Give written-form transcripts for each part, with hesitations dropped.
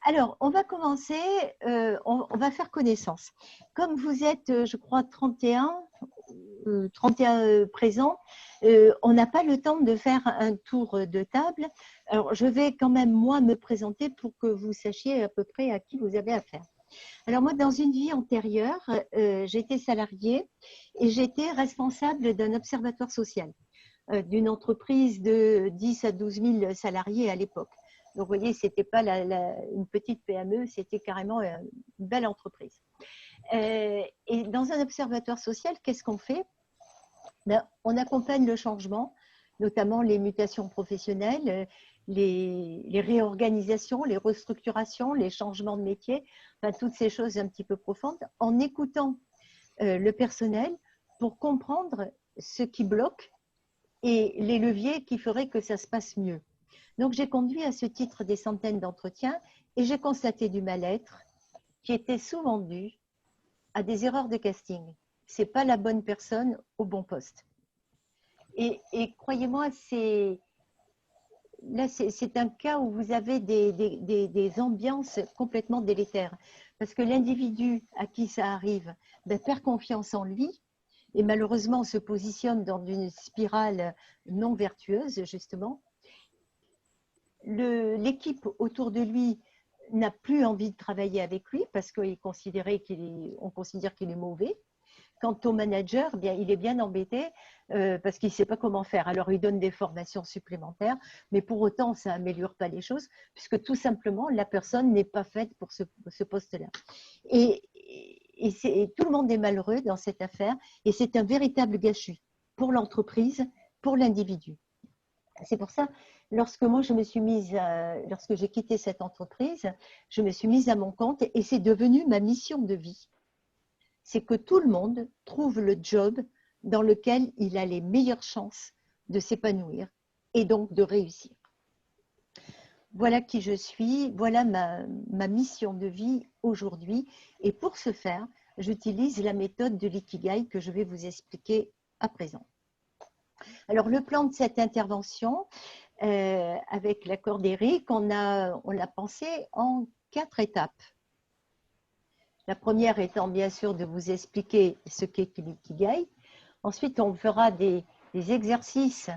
Alors, on va commencer, on va faire connaissance. Comme vous êtes, je crois, 31 présents, on n'a pas le temps de faire un tour de table. Alors, je vais quand même, moi, me présenter pour que vous sachiez à peu près à qui vous avez affaire. Alors, moi, dans une vie antérieure, j'étais salariée et j'étais responsable d'un observatoire social, d'une entreprise de 10 à 12 000 salariés à l'époque. Donc, vous voyez, ce n'était pas une petite PME, c'était carrément une belle entreprise. Et dans un observatoire social, qu'est-ce qu'on fait? Ben, on accompagne le changement, notamment les mutations professionnelles, les réorganisations, les restructurations, les changements de métier, enfin, toutes ces choses un petit peu profondes, en écoutant le personnel pour comprendre ce qui bloque et les leviers qui feraient que ça se passe mieux. Donc, j'ai conduit à ce titre des centaines d'entretiens et j'ai constaté du mal-être qui était souvent dû à des erreurs de casting. Ce n'est pas la bonne personne au bon poste. Et croyez-moi, c'est un cas où vous avez des ambiances complètement délétères. Parce que l'individu à qui ça arrive perd confiance en lui et malheureusement se positionne dans une spirale non vertueuse, justement. L'équipe autour de lui n'a plus envie de travailler avec lui parce qu'on considère qu'il est mauvais. Quant au manager, bien, il est bien embêté parce qu'il ne sait pas comment faire. Alors, il donne des formations supplémentaires, mais pour autant, ça n'améliore pas les choses puisque tout simplement, la personne n'est pas faite pour ce poste-là. Et tout le monde est malheureux dans cette affaire et c'est un véritable gâchis pour l'entreprise, pour l'individu. C'est pour ça, lorsque j'ai quitté cette entreprise, je me suis mise à mon compte et c'est devenu ma mission de vie. C'est que tout le monde trouve le job dans lequel il a les meilleures chances de s'épanouir et donc de réussir. Voilà qui je suis, voilà ma mission de vie aujourd'hui. Et pour ce faire, j'utilise la méthode de l'ikigai que je vais vous expliquer à présent. Alors, le plan de cette intervention, avec l'accord d'Éric, on l'a pensé en 4 étapes. La première étant bien sûr de vous expliquer ce qu'est l'ikigai. Ensuite, on fera des exercices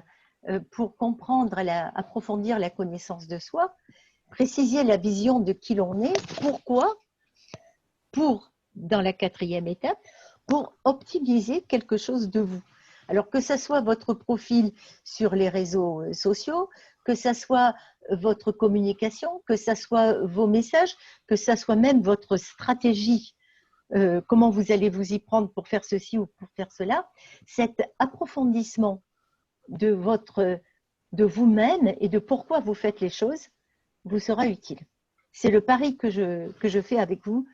pour comprendre, approfondir la connaissance de soi, préciser la vision de qui l'on est, pourquoi, dans la 4e étape, pour optimiser quelque chose de vous. Alors que ce soit votre profil sur les réseaux sociaux, que ce soit votre communication, que ce soit vos messages, que ce soit même votre stratégie, comment vous allez vous y prendre pour faire ceci ou pour faire cela, cet approfondissement de vous-même et de pourquoi vous faites les choses vous sera utile. C'est le pari que je fais avec vous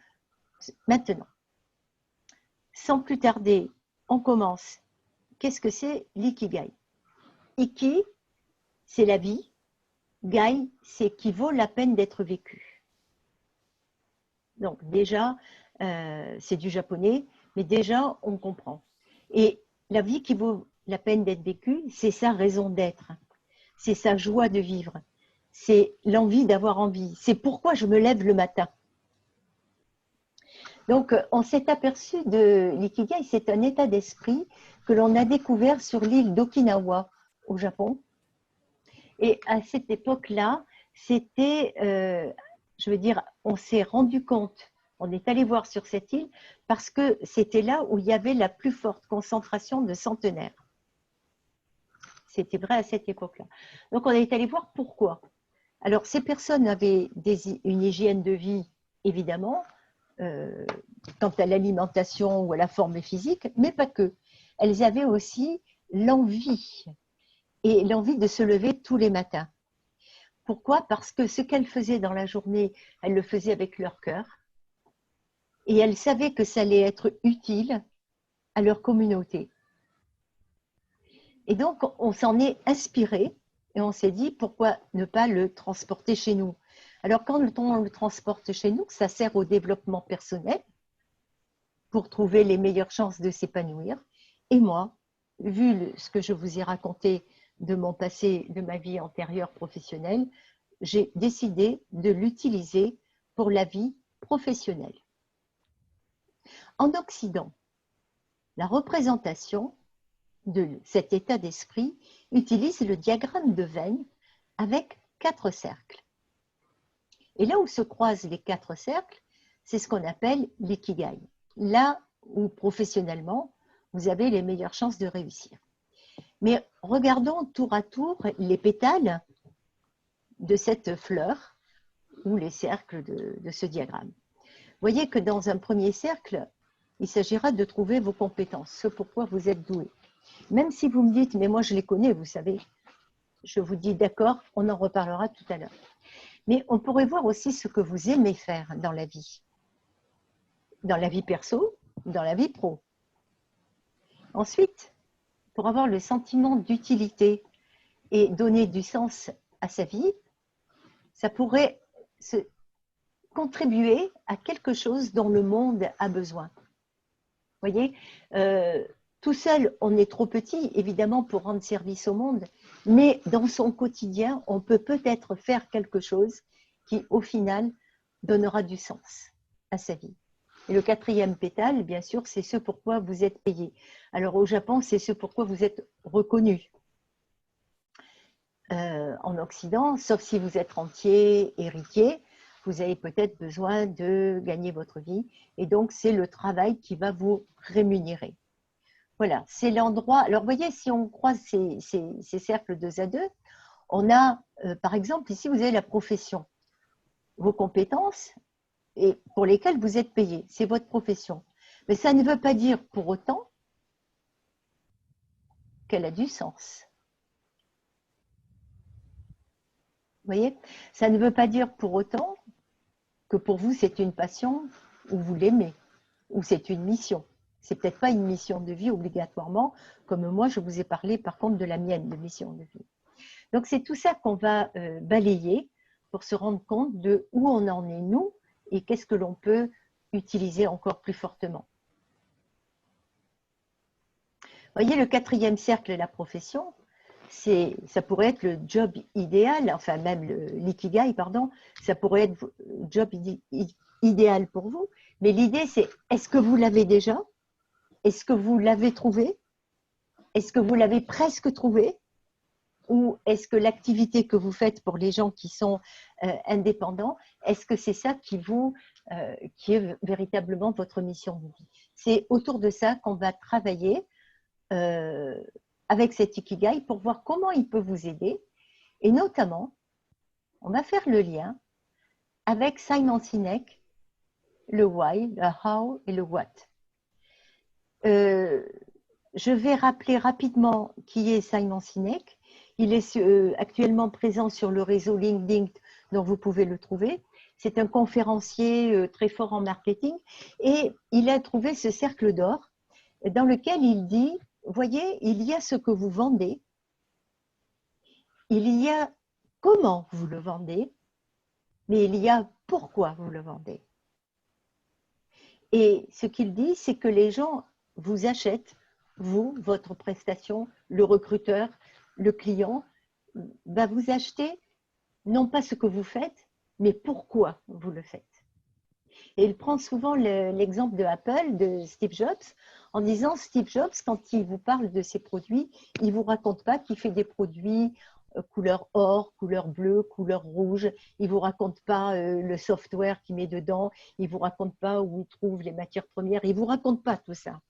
maintenant. Sans plus tarder, on commence. Qu'est-ce que c'est l'ikigai? Iki, c'est la vie. Gai, c'est qui vaut la peine d'être vécu. Donc déjà, c'est du japonais, mais déjà, on comprend. Et la vie qui vaut la peine d'être vécue, c'est sa raison d'être. C'est sa joie de vivre. C'est l'envie d'avoir envie. C'est pourquoi je me lève le matin. Donc, on s'est aperçu de l'ikigai, c'est un état d'esprit que l'on a découvert sur l'île d'Okinawa, au Japon. Et à cette époque-là, c'était, je veux dire, on s'est rendu compte, on est allé voir sur cette île, parce que c'était là où il y avait la plus forte concentration de centenaires. C'était vrai à cette époque-là. Donc, on est allé voir pourquoi. Alors, ces personnes avaient une hygiène de vie, évidemment, quant à l'alimentation ou à la forme physique, mais pas que. Elles avaient aussi l'envie, et l'envie de se lever tous les matins. Pourquoi? Parce que ce qu'elles faisaient dans la journée, elles le faisaient avec leur cœur, et elles savaient que ça allait être utile à leur communauté. Et donc, on s'en est inspiré, et on s'est dit, pourquoi ne pas le transporter chez nous? Alors, quand on le transporte chez nous, ça sert au développement personnel pour trouver les meilleures chances de s'épanouir. Et moi, vu ce que je vous ai raconté de mon passé, de ma vie antérieure professionnelle, j'ai décidé de l'utiliser pour la vie professionnelle. En Occident, la représentation de cet état d'esprit utilise le diagramme de Venn avec 4 cercles. Et là où se croisent les 4 cercles, c'est ce qu'on appelle l'ikigai. Là où professionnellement, vous avez les meilleures chances de réussir. Mais regardons tour à tour les pétales de cette fleur ou les cercles de ce diagramme. Vous voyez que dans un premier cercle, il s'agira de trouver vos compétences, ce pourquoi vous êtes doué. Même si vous me dites, mais moi je les connais, vous savez, je vous dis d'accord, on en reparlera tout à l'heure. Mais on pourrait voir aussi ce que vous aimez faire dans la vie perso, dans la vie pro. Ensuite, pour avoir le sentiment d'utilité et donner du sens à sa vie, ça pourrait contribuer à quelque chose dont le monde a besoin. Vous voyez, tout seul, on est trop petit, évidemment, pour rendre service au monde, mais dans son quotidien, on peut peut-être faire quelque chose qui, au final, donnera du sens à sa vie. Et le 4e pétale, bien sûr, c'est ce pourquoi vous êtes payé. Alors, au Japon, c'est ce pourquoi vous êtes reconnu. En Occident, sauf si vous êtes rentier, héritier, vous avez peut-être besoin de gagner votre vie. Et donc, c'est le travail qui va vous rémunérer. Voilà, c'est l'endroit. Alors, vous voyez, si on croise ces cercles 2 à 2, on a, par exemple, ici, vous avez la profession. Vos compétences et pour lesquelles vous êtes payé. C'est votre profession. Mais ça ne veut pas dire pour autant qu'elle a du sens. Vous voyez, ça ne veut pas dire pour autant que pour vous, c'est une passion ou vous l'aimez, ou c'est une mission. C'est peut-être pas une mission de vie obligatoirement, comme moi, je vous ai parlé par contre de la mienne, de mission de vie. Donc, c'est tout ça qu'on va balayer pour se rendre compte de où on en est nous et qu'est-ce que l'on peut utiliser encore plus fortement. Vous voyez, le 4e cercle, la profession, ça pourrait être le job idéal, enfin même l'ikigai, pardon, ça pourrait être le job idéal pour vous. Mais l'idée, c'est est-ce que vous l'avez déjà? Est-ce que vous l'avez trouvé? Est-ce que vous l'avez presque trouvé? Ou est-ce que l'activité que vous faites pour les gens qui sont indépendants, est-ce que c'est ça qui est véritablement votre mission de vie? C'est autour de ça qu'on va travailler avec cet ikigai pour voir comment il peut vous aider. Et notamment, on va faire le lien avec Simon Sinek, le why, le how et le what. Je vais rappeler rapidement qui est Simon Sinek. Il est actuellement présent sur le réseau LinkedIn, dont vous pouvez le trouver. C'est un conférencier très fort en marketing et il a trouvé ce cercle d'or dans lequel il dit, voyez, il y a ce que vous vendez, il y a comment vous le vendez, mais il y a pourquoi vous le vendez. Et ce qu'il dit, c'est que les gens vous achètent, vous, votre prestation, le recruteur, le client, va vous acheter non pas ce que vous faites, mais pourquoi vous le faites. Et il prend souvent l'exemple de Apple, de Steve Jobs, en disant Steve Jobs, quand il vous parle de ses produits, il ne vous raconte pas qu'il fait des produits couleur or, couleur bleue, couleur rouge. Il ne vous raconte pas le software qu'il met dedans. Il ne vous raconte pas où il trouve les matières premières. Il ne vous raconte pas tout ça.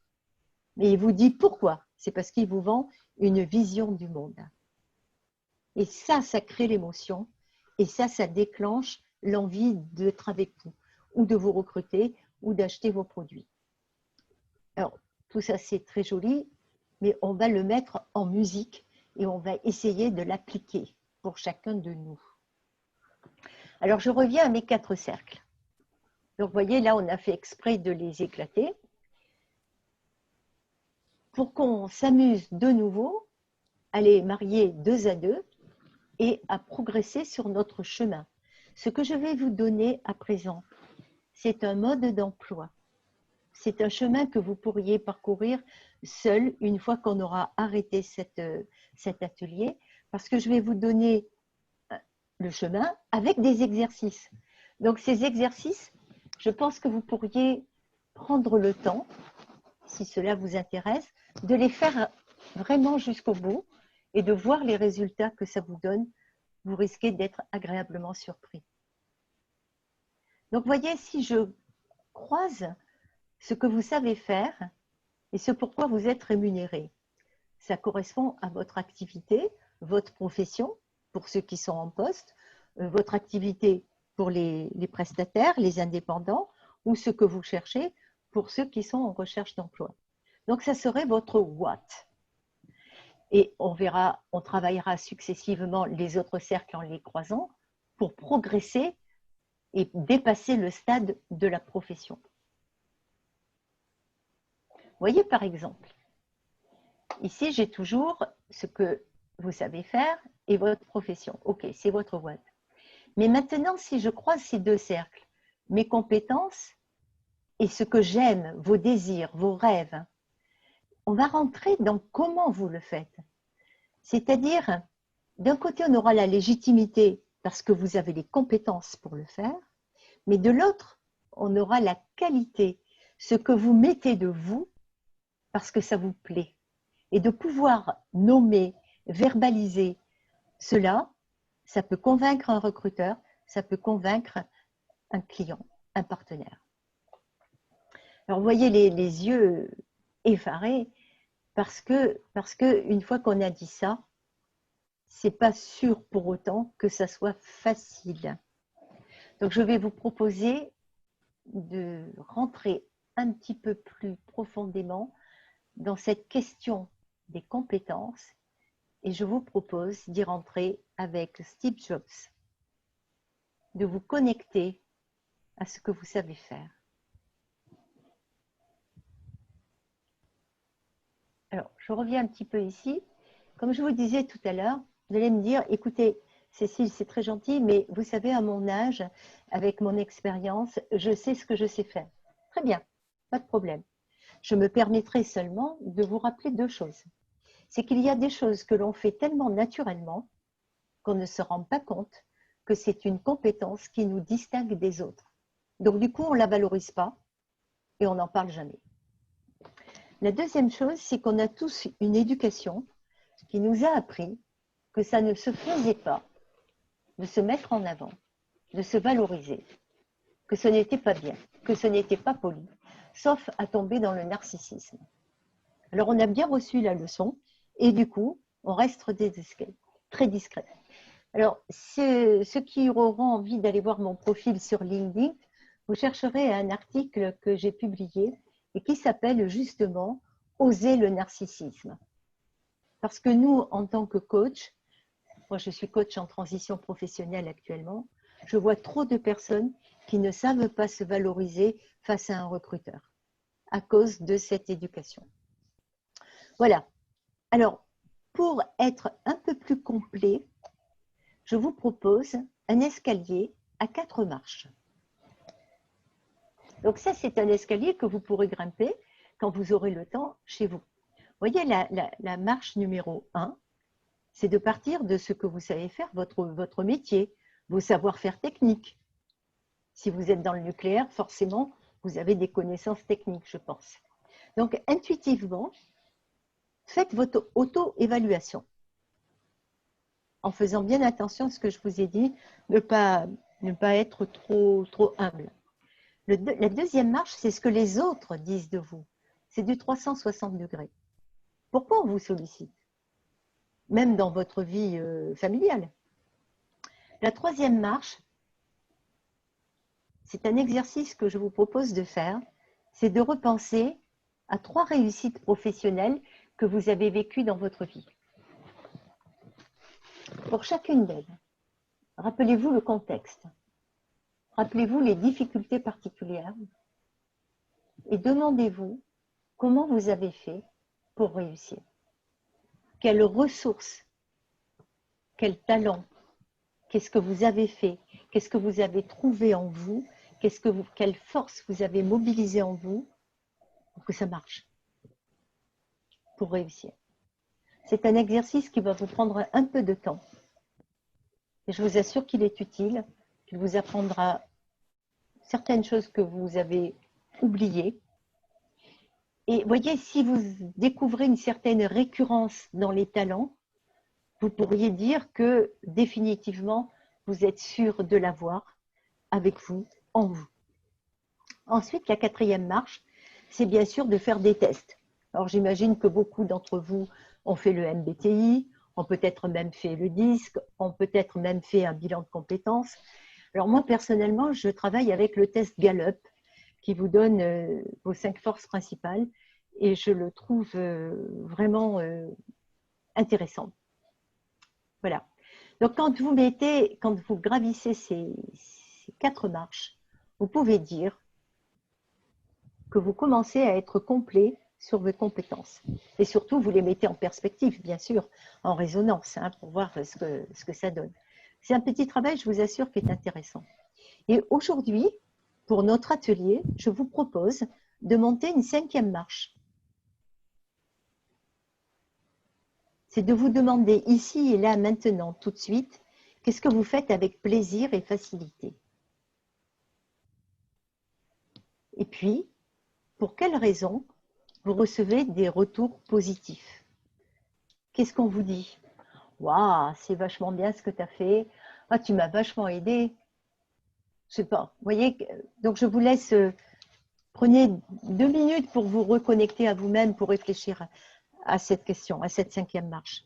Mais il vous dit pourquoi. C'est parce qu'il vous vend une vision du monde. Et ça crée l'émotion. Et ça déclenche l'envie d'être avec vous, ou de vous recruter, ou d'acheter vos produits. Alors, tout ça, c'est très joli, mais on va le mettre en musique et on va essayer de l'appliquer pour chacun de nous. Alors, je reviens à mes 4 cercles. Donc, vous voyez, là, on a fait exprès de les éclater. Pour qu'on s'amuse de nouveau, à les marier 2 à 2 et à progresser sur notre chemin. Ce que je vais vous donner à présent, c'est un mode d'emploi. C'est un chemin que vous pourriez parcourir seul une fois qu'on aura arrêté cet atelier, parce que je vais vous donner le chemin avec des exercices. Donc, ces exercices, je pense que vous pourriez prendre le temps, si cela vous intéresse, de les faire vraiment jusqu'au bout et de voir les résultats que ça vous donne. Vous risquez d'être agréablement surpris. Donc, voyez, si je croise ce que vous savez faire et ce pourquoi vous êtes rémunéré, ça correspond à votre activité, votre profession, pour ceux qui sont en poste, votre activité pour les prestataires, les indépendants, ou ce que vous cherchez pour ceux qui sont en recherche d'emploi. Donc, ça serait votre what. Et on verra, on travaillera successivement les autres cercles en les croisant pour progresser et dépasser le stade de la profession. Voyez par exemple, ici j'ai toujours ce que vous savez faire et votre profession. Ok, c'est votre what. Mais maintenant, si je croise ces deux cercles, mes compétences et ce que j'aime, vos désirs, vos rêves, on va rentrer dans comment vous le faites. C'est-à-dire, d'un côté, on aura la légitimité parce que vous avez les compétences pour le faire, mais de l'autre, on aura la qualité, ce que vous mettez de vous parce que ça vous plaît. Et de pouvoir nommer, verbaliser cela, ça peut convaincre un recruteur, ça peut convaincre un client, un partenaire. Alors, vous voyez les yeux effarés parce que une fois qu'on a dit ça, c'est pas sûr pour autant que ça soit facile. Donc, je vais vous proposer de rentrer un petit peu plus profondément dans cette question des compétences et je vous propose d'y rentrer avec Steve Jobs, de vous connecter à ce que vous savez faire. Alors, je reviens un petit peu ici. Comme je vous disais tout à l'heure, vous allez me dire, écoutez, Cécile, c'est très gentil, mais vous savez, à mon âge, avec mon expérience, je sais ce que je sais faire. Très bien, pas de problème. Je me permettrai seulement de vous rappeler deux choses. C'est qu'il y a des choses que l'on fait tellement naturellement qu'on ne se rend pas compte que c'est une compétence qui nous distingue des autres. Donc, du coup, on ne la valorise pas et on n'en parle jamais. La deuxième chose, c'est qu'on a tous une éducation qui nous a appris que ça ne se faisait pas de se mettre en avant, de se valoriser, que ce n'était pas bien, que ce n'était pas poli, sauf à tomber dans le narcissisme. Alors, on a bien reçu la leçon et du coup, on reste très discret. Alors, ceux qui auront envie d'aller voir mon profil sur LinkedIn, vous chercherez un article que j'ai publié et qui s'appelle justement « Oser le narcissisme ». Parce que nous, en tant que coach, moi je suis coach en transition professionnelle actuellement, je vois trop de personnes qui ne savent pas se valoriser face à un recruteur à cause de cette éducation. Voilà. Alors, pour être un peu plus complet, je vous propose un escalier à 4 marches. Donc ça, c'est un escalier que vous pourrez grimper quand vous aurez le temps chez vous. Vous voyez, la marche numéro 1, c'est de partir de ce que vous savez faire, votre métier, vos savoir-faire techniques. Si vous êtes dans le nucléaire, forcément, vous avez des connaissances techniques, je pense. Donc, intuitivement, faites votre auto-évaluation. En faisant bien attention à ce que je vous ai dit, ne pas être trop humble. La deuxième marche, c'est ce que les autres disent de vous. C'est du 360 degrés. Pourquoi on vous sollicite? Même dans votre vie familiale. La troisième marche, c'est un exercice que je vous propose de faire, c'est de repenser à 3 réussites professionnelles que vous avez vécues dans votre vie. Pour chacune d'elles, rappelez-vous le contexte, rappelez-vous les difficultés particulières et demandez-vous comment vous avez fait pour réussir. Quelles ressources, quel talent, qu'est-ce que vous avez fait, qu'est-ce que vous avez trouvé en vous, quelle force vous avez mobilisée en vous pour que ça marche, pour réussir. C'est un exercice qui va vous prendre un peu de temps. Et je vous assure qu'il est utile, qu'il vous apprendra certaines choses que vous avez oubliées. Et voyez, si vous découvrez une certaine récurrence dans les talents, vous pourriez dire que définitivement, vous êtes sûr de l'avoir avec vous, en vous. Ensuite, la quatrième marche, c'est bien sûr de faire des tests. Alors, j'imagine que beaucoup d'entre vous ont fait le MBTI, ont peut-être même fait le DISC, ont peut-être même fait un bilan de compétences. Alors, moi, personnellement, je travaille avec le test Gallup qui vous donne vos 5 forces principales et je le trouve vraiment intéressant. Voilà. Donc, quand vous gravissez ces 4 marches, vous pouvez dire que vous commencez à être complet sur vos compétences. Et surtout, vous les mettez en perspective, bien sûr, en résonance, hein, pour voir ce que ça donne. C'est un petit travail, je vous assure, qui est intéressant. Et aujourd'hui, pour notre atelier, je vous propose de monter une 5e marche. C'est de vous demander ici et là, maintenant, tout de suite, qu'est-ce que vous faites avec plaisir et facilité? Et puis, pour quelles raisons vous recevez des retours positifs? Qu'est-ce qu'on vous dit? Waouh, c'est vachement bien ce que tu as fait. Ah, tu m'as vachement aidé. Je sais pas. Vous voyez, donc je vous laisse, prenez 2 minutes pour vous reconnecter à vous-même, pour réfléchir à cette question, à cette 5e marche.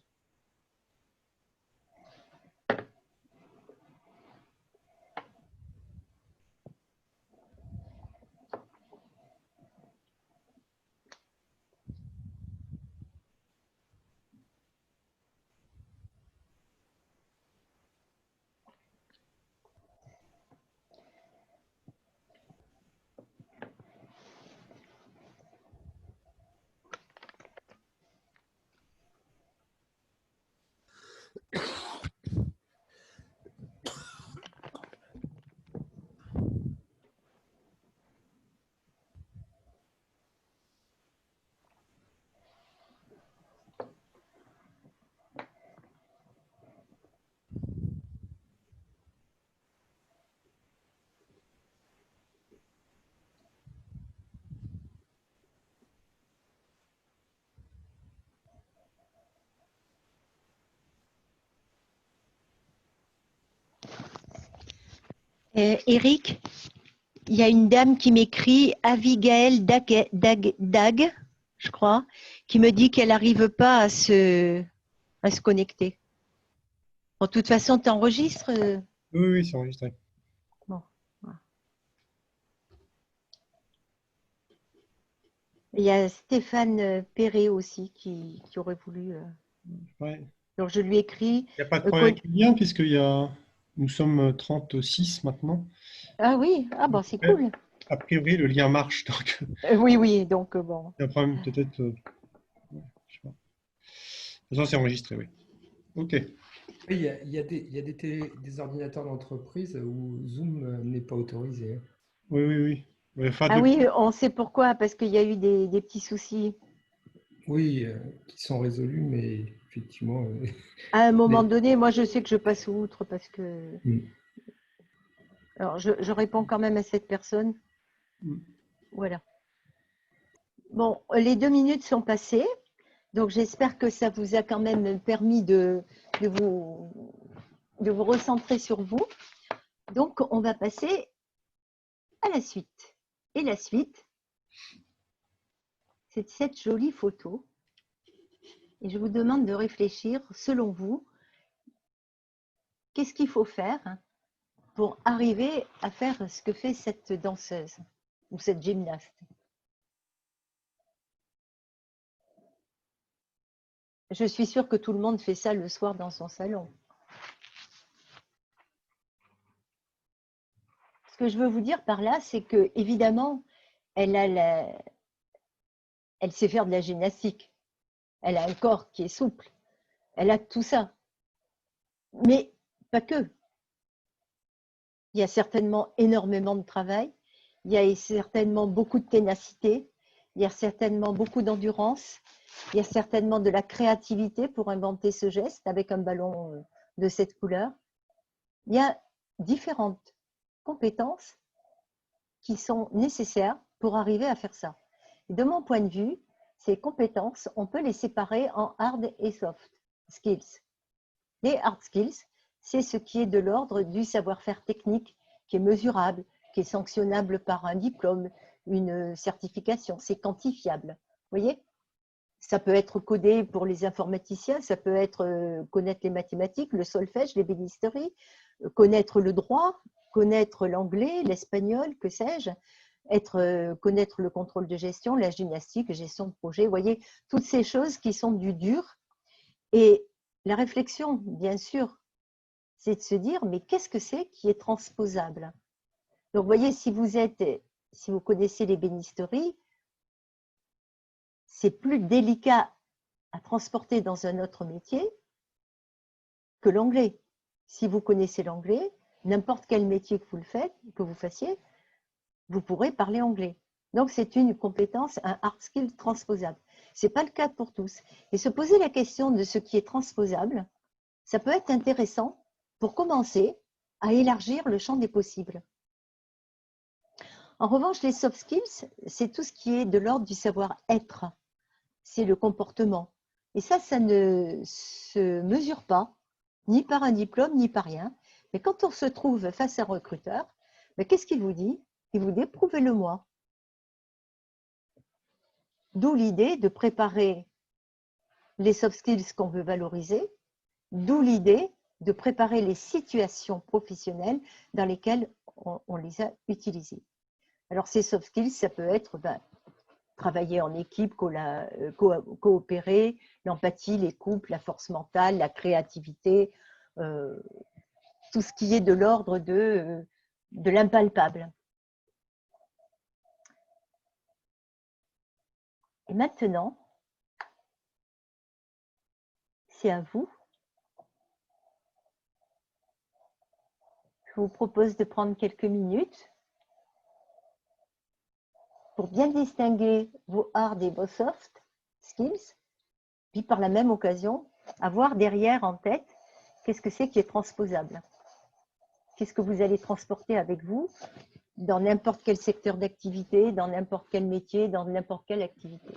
Eric, il y a une dame qui m'écrit, Abigail Dag, je crois, qui me dit qu'elle n'arrive pas à se connecter. En toute façon, tu enregistres? Oui, oui, c'est enregistré. Bon. Il y a Stéphane Perret aussi qui aurait voulu. Ouais. Donc je lui écris. Il n'y a pas de problème avec le lien, nous sommes 36 maintenant. Ah oui, ah bon, c'est cool. A priori, le lien marche. Donc, Oui, oui, donc bon. il y a un problème peut-être. Je sais pas. De toute façon, c'est enregistré, oui. OK. Oui, il y a des ordinateurs d'entreprise où Zoom n'est pas autorisé. Oui, oui, oui. Enfin, Ah oui, on sait pourquoi, parce qu'il y a eu des petits soucis. Oui, qui sont résolus, mais effectivement. À un moment donné, moi je sais que je passe outre parce que. Alors je réponds quand même à cette personne. Voilà. Bon, les 2 minutes sont passées, donc j'espère que ça vous a quand même permis de vous recentrer sur vous. Donc on va passer à la suite. Et la suite, c'est cette jolie photo. Et je vous demande de réfléchir, selon vous, qu'est-ce qu'il faut faire pour arriver à faire ce que fait cette danseuse ou cette gymnaste? Je suis sûre que tout le monde fait ça le soir dans son salon. Ce que je veux vous dire par là, c'est que évidemment, elle sait faire de la gymnastique. Elle a un corps qui est souple. Elle a tout ça. Mais pas que. Il y a certainement énormément de travail. Il y a certainement beaucoup de ténacité. Il y a certainement beaucoup d'endurance. Il y a certainement de la créativité pour inventer ce geste avec un ballon de cette couleur. Il y a différentes compétences qui sont nécessaires pour arriver à faire ça. Et de mon point de vue, ces compétences, on peut les séparer en hard et soft skills. Les hard skills, c'est ce qui est de l'ordre du savoir-faire technique, qui est mesurable, qui est sanctionnable par un diplôme, une certification, c'est quantifiable. Vous voyez? Ça peut être codé pour les informaticiens, ça peut être connaître les mathématiques, le solfège, l'ébénisterie, connaître le droit, connaître l'anglais, l'espagnol, que sais-je, connaître le contrôle de gestion, la gymnastique, gestion de projet. Vous voyez, toutes ces choses qui sont du dur. Et la réflexion, bien sûr, c'est de se dire, mais qu'est-ce que c'est qui est transposable? Donc, vous voyez, si vous connaissez l'ébénisterie, c'est plus délicat à transporter dans un autre métier que l'anglais. Si vous connaissez l'anglais, n'importe quel métier que vous fassiez, vous pourrez parler anglais. Donc, c'est une compétence, un hard skill transposable. Ce n'est pas le cas pour tous. Et se poser la question de ce qui est transposable, ça peut être intéressant pour commencer à élargir le champ des possibles. En revanche, les soft skills, c'est tout ce qui est de l'ordre du savoir-être. C'est le comportement. Et ça ne se mesure pas, ni par un diplôme, ni par rien. Mais quand on se trouve face à un recruteur, qu'est-ce qu'il vous dit? Il vous dit, prouvez-le moi. D'où l'idée de préparer les soft skills qu'on veut valoriser, d'où l'idée de préparer les situations professionnelles dans lesquelles on les a utilisées. Alors, ces soft skills, ça peut être travailler en équipe, coopérer, l'empathie, les couples, la force mentale, la créativité, tout ce qui est de l'ordre de l'impalpable. Et maintenant, c'est à vous. Je vous propose de prendre quelques minutes pour bien distinguer vos hard et vos soft skills, puis par la même occasion, avoir derrière en tête qu'est-ce que c'est qui est transposable. Qu'est-ce que vous allez transporter avec vous dans n'importe quel secteur d'activité, dans n'importe quel métier, dans n'importe quelle activité.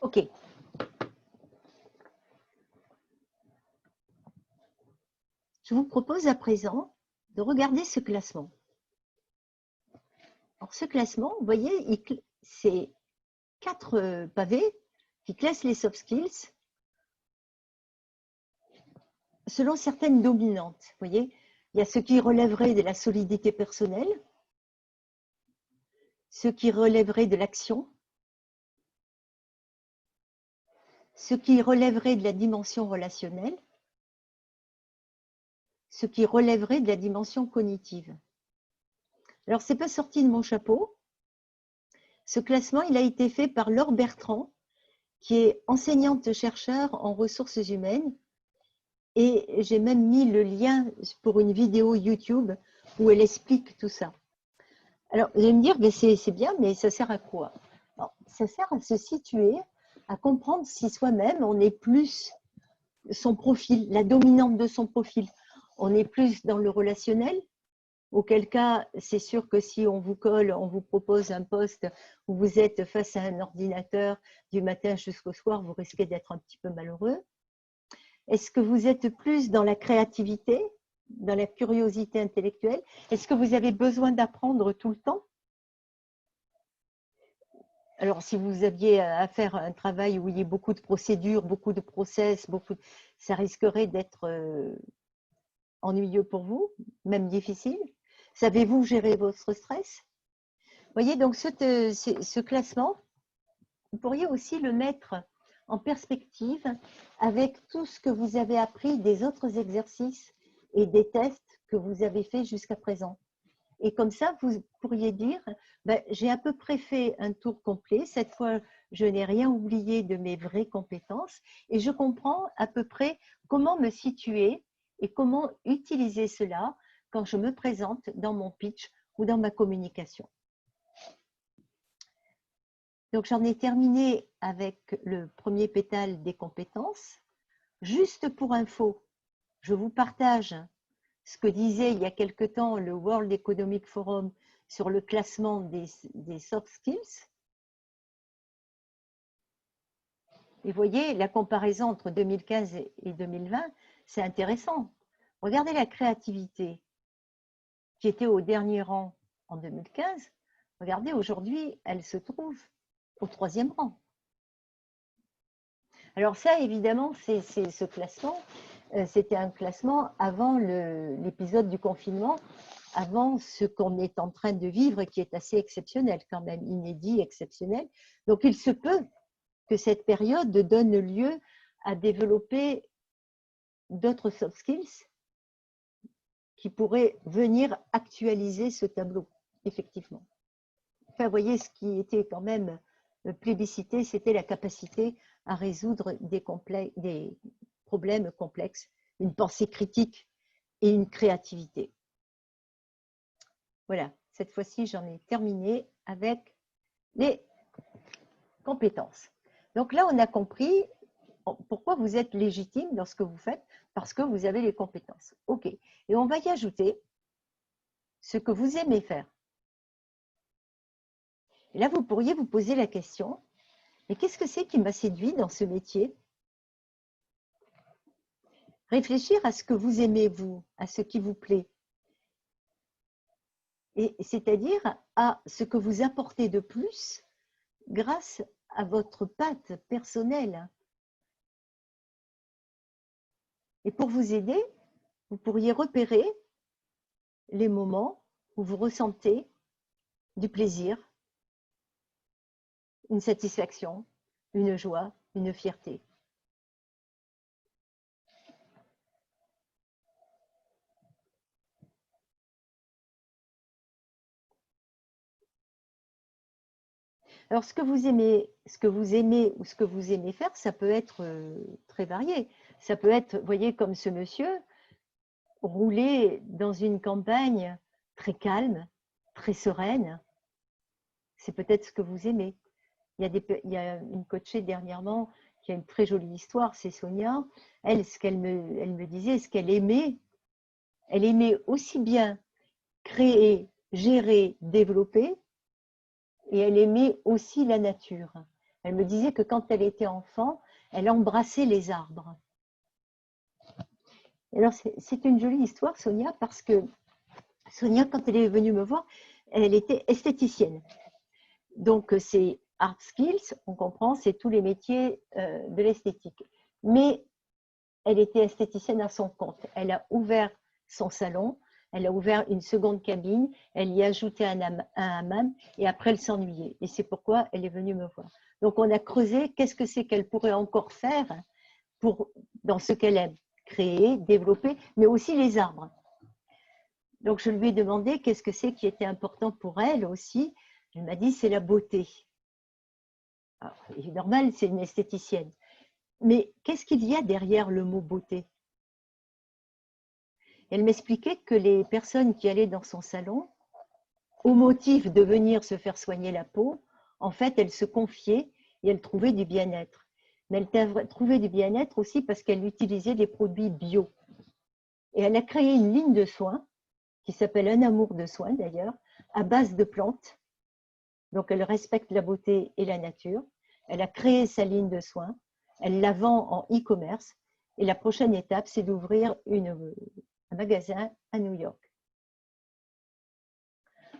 OK. Je vous propose à présent de regarder ce classement. Alors, ce classement, vous voyez, c'est 4 pavés qui classent les soft skills selon certaines dominantes. Vous voyez, il y a ce qui relèverait de la solidité personnelle, ce qui relèverait de l'action, ce qui relèverait de la dimension relationnelle, ce qui relèverait de la dimension cognitive. Alors, c'est pas sorti de mon chapeau. Ce classement, il a été fait par Laure Bertrand, qui est enseignante-chercheur en ressources humaines. Et j'ai même mis le lien pour une vidéo YouTube où elle explique tout ça. Alors, vous allez me dire, c'est bien, mais ça sert à quoi? Alors, ça sert à se situer, à comprendre si soi-même, on est plus son profil, la dominante de son profil. On est plus dans le relationnel, auquel cas, c'est sûr que si on vous colle, on vous propose un poste où vous êtes face à un ordinateur du matin jusqu'au soir, vous risquez d'être un petit peu malheureux. Est-ce que vous êtes plus dans la créativité, dans la curiosité intellectuelle? Est-ce que vous avez besoin d'apprendre tout le temps? Alors, si vous aviez à faire un travail où il y a beaucoup de procédures, beaucoup de process, ça risquerait d'être ennuyeux pour vous, même difficile. Savez-vous gérer votre stress? Vous voyez, donc ce classement, vous pourriez aussi le mettre en perspective avec tout ce que vous avez appris des autres exercices et des tests que vous avez faits jusqu'à présent. Et comme ça, vous pourriez dire, ben, j'ai à peu près fait un tour complet. Cette fois, je n'ai rien oublié de mes vraies compétences et je comprends à peu près comment me situer et comment utiliser cela quand je me présente dans mon pitch ou dans ma communication. Donc, j'en ai terminé avec le premier pétale des compétences. Juste pour info, je vous partage ce que disait il y a quelque temps le World Economic Forum sur le classement des soft skills. Et vous voyez, la comparaison entre 2015 et 2020, c'est intéressant. Regardez la créativité qui était au dernier rang en 2015. Regardez, aujourd'hui, elle se trouve au 3e rang. Alors ça, évidemment, c'est ce classement. C'était un classement avant l'épisode du confinement, avant ce qu'on est en train de vivre et qui est assez exceptionnel, quand même inédit, exceptionnel. Donc, il se peut que cette période donne lieu à développer d'autres soft skills qui pourraient venir actualiser ce tableau, effectivement. Enfin, vous voyez, ce qui était quand même plébiscité, c'était la capacité à résoudre des problèmes complexes, une pensée critique et une créativité. Voilà, cette fois-ci, j'en ai terminé avec les compétences. Donc là, on a compris pourquoi vous êtes légitime dans ce que vous faites, parce que vous avez les compétences. OK. Et on va y ajouter ce que vous aimez faire. Et là, vous pourriez vous poser la question, mais qu'est-ce que c'est qui m'a séduit dans ce métier? Réfléchir à ce que vous aimez, vous, à ce qui vous plaît. Et c'est-à-dire à ce que vous apportez de plus grâce à votre patte personnelle. Et pour vous aider, vous pourriez repérer les moments où vous ressentez du plaisir, une satisfaction, une joie, une fierté. Alors, ce que vous aimez ou ce que vous aimez faire, ça peut être très varié. Ça peut être, vous voyez, comme ce monsieur, rouler dans une campagne très calme, très sereine. C'est peut-être ce que vous aimez. Il y a une coachée dernièrement qui a une très jolie histoire, c'est Sonia. Elle me disait, ce qu'elle aimait aussi bien créer, gérer, développer, et elle aimait aussi la nature. Elle me disait que quand elle était enfant, elle embrassait les arbres. Alors, c'est une jolie histoire, Sonia, parce que Sonia, quand elle est venue me voir, elle était esthéticienne. Donc, c'est art skills, on comprend, c'est tous les métiers de l'esthétique. Mais elle était esthéticienne à son compte. Elle a ouvert son salon, elle a ouvert une seconde cabine, elle y a ajouté un hammam et après elle s'ennuyait. Et c'est pourquoi elle est venue me voir. Donc on a creusé qu'est-ce que c'est qu'elle pourrait encore faire dans ce qu'elle aime, créer, développer, mais aussi les arbres. Donc je lui ai demandé qu'est-ce que c'est qui était important pour elle aussi. Elle m'a dit c'est la beauté. Alors, c'est normal, c'est une esthéticienne. Mais qu'est-ce qu'il y a derrière le mot beauté? Elle m'expliquait que les personnes qui allaient dans son salon, au motif de venir se faire soigner la peau, en fait, elles se confiaient et elles trouvaient du bien-être. Mais elle trouvait du bien-être aussi parce qu'elle utilisait des produits bio. Et elle a créé une ligne de soins qui s'appelle Un amour de soins d'ailleurs, à base de plantes. Donc elle respecte la beauté et la nature. Elle a créé sa ligne de soins. Elle la vend en e-commerce. Et la prochaine étape, c'est d'ouvrir un magasin à New York.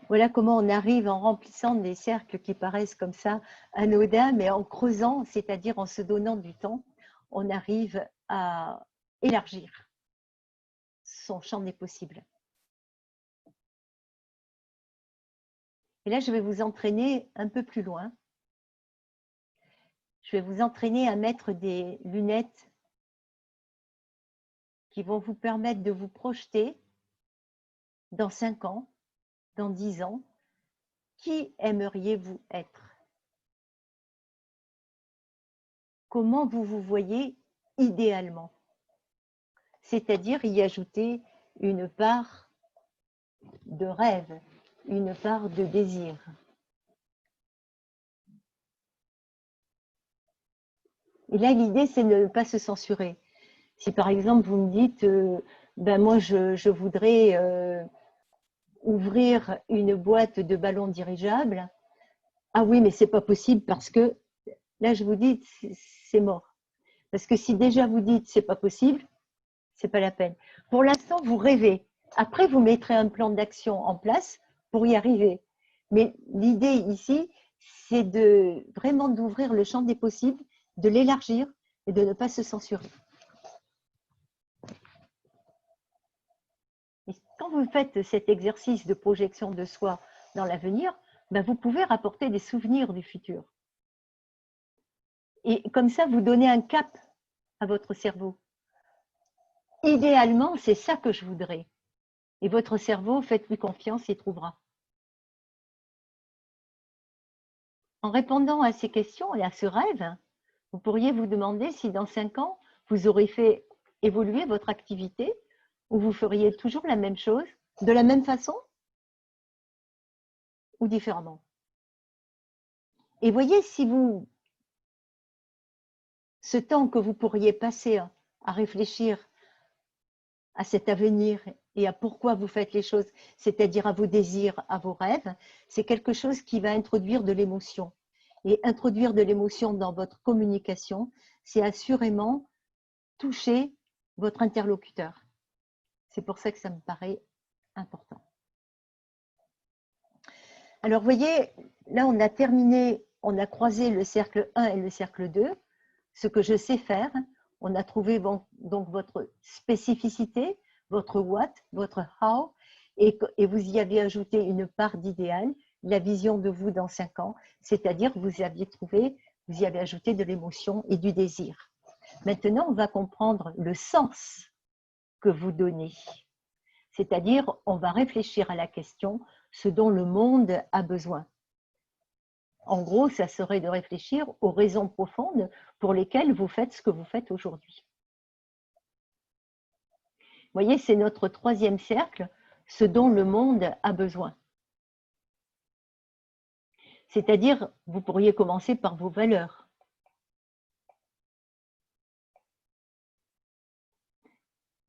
Voilà comment on arrive en remplissant des cercles qui paraissent comme ça anodins, mais en creusant, c'est-à-dire en se donnant du temps, on arrive à élargir son champ des possibles. Et là, je vais vous entraîner un peu plus loin. Je vais vous entraîner à mettre des lunettes qui vont vous permettre de vous projeter dans 5 ans, dans 10 ans. Qui aimeriez-vous être? Comment vous vous voyez idéalement? C'est-à-dire y ajouter une part de rêve, une part de désir. Et là, l'idée, c'est de ne pas se censurer. Si par exemple, vous me dites, ben moi, je voudrais ouvrir une boîte de ballons dirigeables. Ah oui, mais c'est pas possible parce que, là, je vous dis, c'est mort. Parce que si déjà vous dites, c'est pas possible, c'est pas la peine. Pour l'instant, vous rêvez. Après, vous mettrez un plan d'action en place pour y arriver. Mais l'idée ici, c'est de vraiment d'ouvrir le champ des possibles, de l'élargir et de ne pas se censurer. Et quand vous faites cet exercice de projection de soi dans l'avenir, ben vous pouvez rapporter des souvenirs du futur. Et comme ça, vous donnez un cap à votre cerveau. Idéalement, c'est ça que je voudrais. Et votre cerveau, faites-lui confiance, il trouvera. En répondant à ces questions et à ce rêve, vous pourriez vous demander si dans 5 ans, vous aurez fait évoluer votre activité ou vous feriez toujours la même chose, de la même façon ou différemment. Et voyez si vous, ce temps que vous pourriez passer à réfléchir à cet avenir et à pourquoi vous faites les choses, c'est-à-dire à vos désirs, à vos rêves, c'est quelque chose qui va introduire de l'émotion. Et introduire de l'émotion dans votre communication, c'est assurément toucher votre interlocuteur. C'est pour ça que ça me paraît important. Alors, vous voyez, là, on a terminé, on a croisé le cercle 1 et le cercle 2, ce que je sais faire. On a trouvé donc votre spécificité, votre what, votre how, et vous y avez ajouté une part d'idéal, la vision de vous dans 5 ans, c'est-à-dire que vous y avez ajouté de l'émotion et du désir. Maintenant, on va comprendre le sens que vous donnez. C'est-à-dire, on va réfléchir à la question, ce dont le monde a besoin. En gros, ça serait de réfléchir aux raisons profondes pour lesquelles vous faites ce que vous faites aujourd'hui. Vous voyez, c'est notre 3e cercle, ce dont le monde a besoin. C'est-à-dire, vous pourriez commencer par vos valeurs.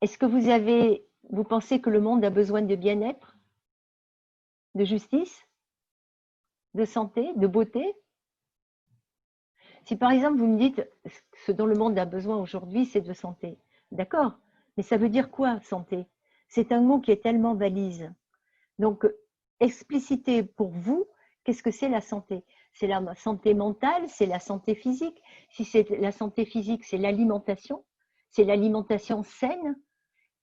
Est-ce que vous pensez que le monde a besoin de bien-être, de justice, de santé, de beauté? Si par exemple vous me dites ce dont le monde a besoin aujourd'hui, c'est de santé, d'accord, mais ça veut dire quoi santé? C'est un mot qui est tellement valise. Donc, explicitez pour vous qu'est-ce que c'est la santé. C'est la santé mentale, c'est la santé physique. Si c'est la santé physique, c'est l'alimentation. c'est l'alimentation saine?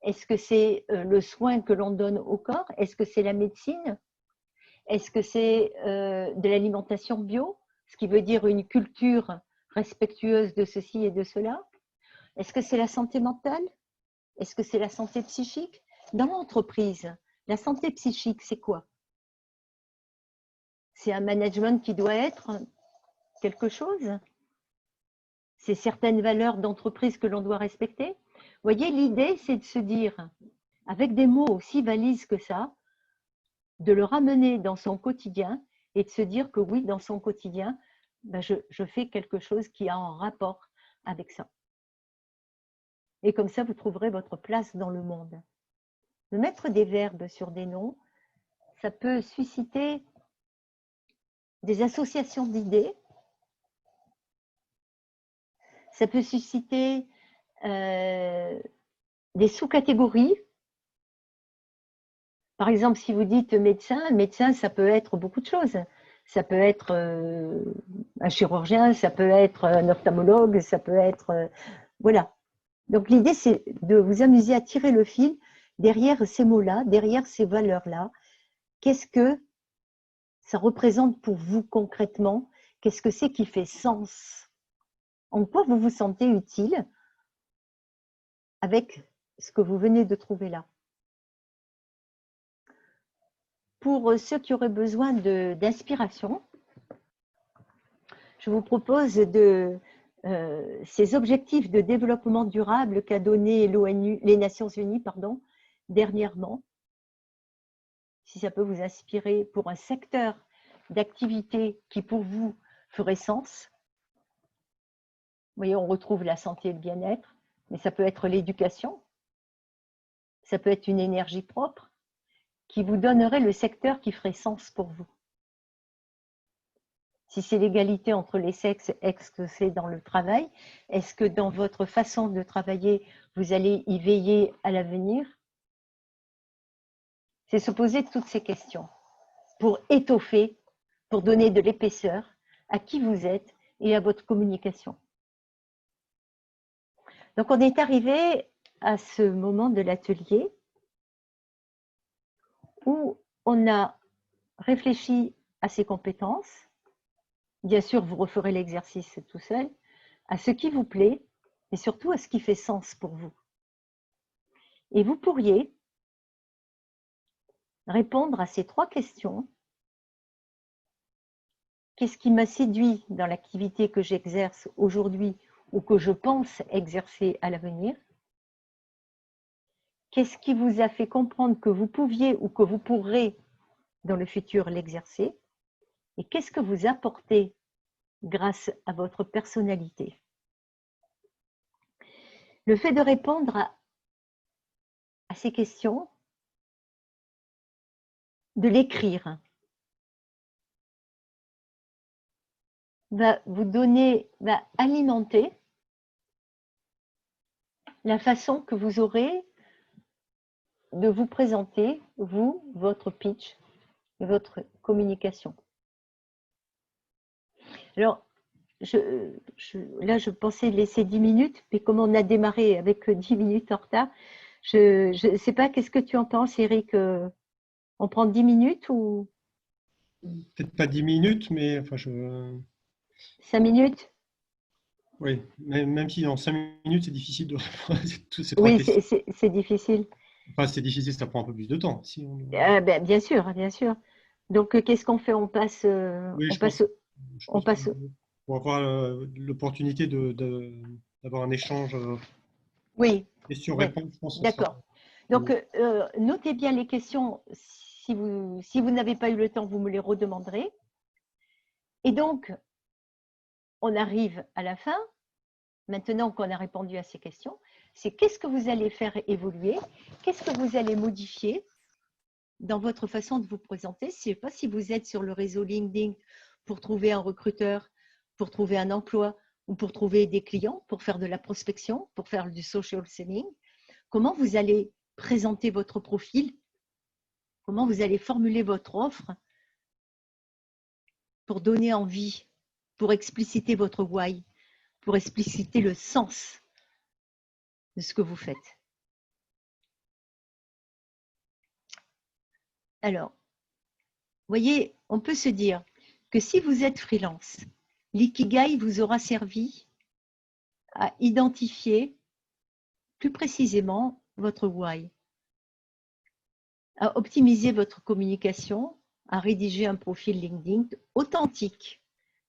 Est-ce que c'est le soin que l'on donne au corps? Est-ce que c'est la médecine? Est-ce que c'est de l'alimentation bio, ce qui veut dire une culture respectueuse de ceci et de cela? Est-ce que c'est la santé mentale? Est-ce que c'est la santé psychique? Dans l'entreprise, la santé psychique, c'est quoi? C'est un management qui doit être quelque chose? C'est certaines valeurs d'entreprise que l'on doit respecter? Vous voyez, l'idée, c'est de se dire, avec des mots aussi valises que ça, de le ramener dans son quotidien et de se dire que oui, dans son quotidien, ben je fais quelque chose qui a un rapport avec ça. Et comme ça, vous trouverez votre place dans le monde. De mettre des verbes sur des noms, ça peut susciter des associations d'idées, ça peut susciter des sous-catégories. Par exemple, si vous dites médecin, médecin, ça peut être beaucoup de choses. Ça peut être un chirurgien, ça peut être un ophtalmologue, ça peut être… voilà. Donc l'idée, c'est de vous amuser à tirer le fil derrière ces mots-là, derrière ces valeurs-là. Qu'est-ce que ça représente pour vous concrètement? Qu'est-ce que c'est qui fait sens? En quoi vous vous sentez utile avec ce que vous venez de trouver là? Pour ceux qui auraient besoin d'inspiration, je vous propose ces objectifs de développement durable qu'a donné l'ONU, les Nations Unies, pardon, dernièrement. Si ça peut vous inspirer pour un secteur d'activité qui pour vous ferait sens. Vous voyez, on retrouve la santé et le bien-être, mais ça peut être l'éducation, ça peut être une énergie propre qui vous donnerait le secteur qui ferait sens pour vous. Si c'est l'égalité entre les sexes, est-ce que c'est dans le travail? Est-ce que dans votre façon de travailler, vous allez y veiller à l'avenir? C'est se poser toutes ces questions pour étoffer, pour donner de l'épaisseur à qui vous êtes et à votre communication. Donc, on est arrivé à ce moment de l'atelier où on a réfléchi à ses compétences. Bien sûr, vous referez l'exercice tout seul, à ce qui vous plaît et surtout à ce qui fait sens pour vous. Et vous pourriez répondre à ces 3 questions. Qu'est-ce qui m'a séduit dans l'activité que j'exerce aujourd'hui ou que je pense exercer à l'avenir? Qu'est-ce qui vous a fait comprendre que vous pouviez ou que vous pourrez dans le futur l'exercer? Et qu'est-ce que vous apportez grâce à votre personnalité? Le fait de répondre à ces questions, de l'écrire, va vous donner, va alimenter la façon que vous aurez de vous présenter, vous, votre pitch, votre communication. Alors, là, je pensais laisser 10 minutes, mais comme on a démarré avec 10 minutes en retard, je ne sais pas, qu'est-ce que tu en penses, Eric? On prend 10 minutes ou Peut-être pas 10 minutes, mais enfin, 5 minutes? oui, même si en 5 minutes, c'est difficile de répondre à toutes ces 3 Oui, questions. c'est difficile. Enfin, c'est difficile, ça prend un peu plus de temps. Si Ben, bien sûr, bien sûr. Donc, qu'est-ce qu'on fait? On passe, oui, on je pense, passe, je on pense passe. pour avoir l'opportunité d'avoir un échange Oui, questions-réponses, je pense que ce sera d'accord. Donc, notez bien les questions. Si vous n'avez pas eu le temps, vous me les redemanderez. Et donc, on arrive à la fin. Maintenant qu'on a répondu à ces questions, c'est qu'est-ce que vous allez faire évoluer? Qu'est-ce que vous allez modifier dans votre façon de vous présenter? Je ne sais pas si vous êtes sur le réseau LinkedIn pour trouver un recruteur, pour trouver un emploi ou pour trouver des clients, pour faire de la prospection, pour faire du social selling. Comment vous allez présenter votre profil? Comment vous allez formuler votre offre pour donner envie, pour expliciter votre why, pour expliciter le sens de ce que vous faites. Alors, vous voyez, on peut se dire que si vous êtes freelance, l'ikigai vous aura servi à identifier plus précisément votre why, à optimiser votre communication, à rédiger un profil LinkedIn authentique,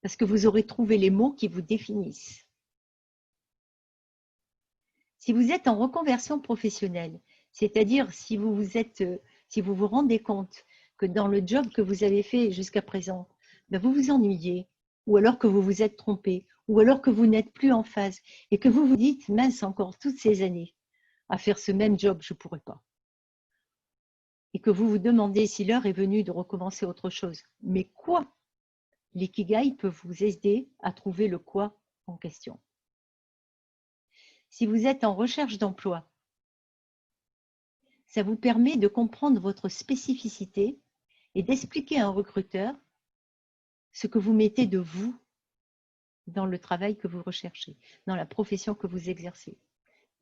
parce que vous aurez trouvé les mots qui vous définissent. Si vous êtes en reconversion professionnelle, c'est-à-dire si vous vous rendez compte que dans le job que vous avez fait jusqu'à présent, ben vous vous ennuyez, ou alors que vous vous êtes trompé, ou alors que vous n'êtes plus en phase, et que vous vous dites, mince, encore toutes ces années à faire ce même job, je ne pourrais pas. Et que vous vous demandez si l'heure est venue de recommencer autre chose. Mais quoi? L'ikigai peut vous aider à trouver le quoi en question. Si vous êtes en recherche d'emploi, ça vous permet de comprendre votre spécificité et d'expliquer à un recruteur ce que vous mettez de vous dans le travail que vous recherchez, dans la profession que vous exercez.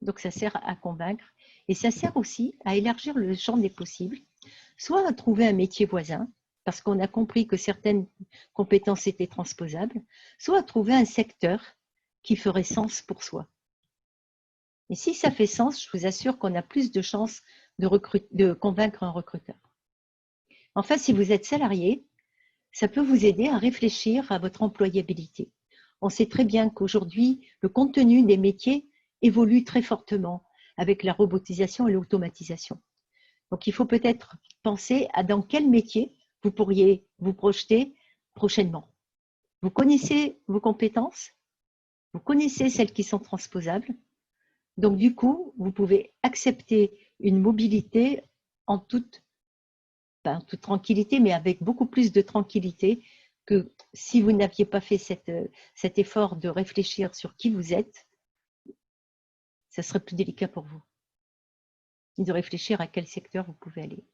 Donc, ça sert à convaincre et ça sert aussi à élargir le champ des possibles, soit à trouver un métier voisin, parce qu'on a compris que certaines compétences étaient transposables, soit à trouver un secteur qui ferait sens pour soi. Et si ça fait sens, je vous assure qu'on a plus de chances de convaincre un recruteur. Enfin, si vous êtes salarié, ça peut vous aider à réfléchir à votre employabilité. On sait très bien qu'aujourd'hui, le contenu des métiers évolue très fortement avec la robotisation et l'automatisation. Donc, il faut peut-être penser à dans quel métier vous pourriez vous projeter prochainement. Vous connaissez vos compétences, vous connaissez celles qui sont transposables. Donc, du coup, vous pouvez accepter une mobilité en toute tranquillité, mais avec beaucoup plus de tranquillité que si vous n'aviez pas fait cet effort de réfléchir sur qui vous êtes, ça serait plus délicat pour vous. Et de réfléchir à quel secteur vous pouvez aller.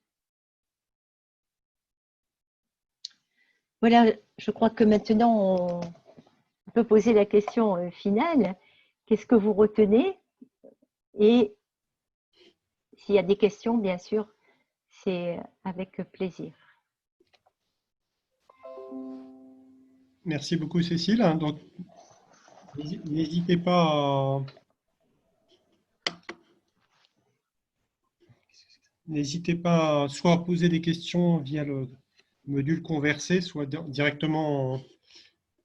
Voilà, je crois que maintenant, on peut poser la question finale. Qu'est-ce que vous retenez? Et s'il y a des questions, bien sûr, c'est avec plaisir. Merci beaucoup, Cécile. Donc, n'hésitez pas soit à poser des questions via le module conversé, soit directement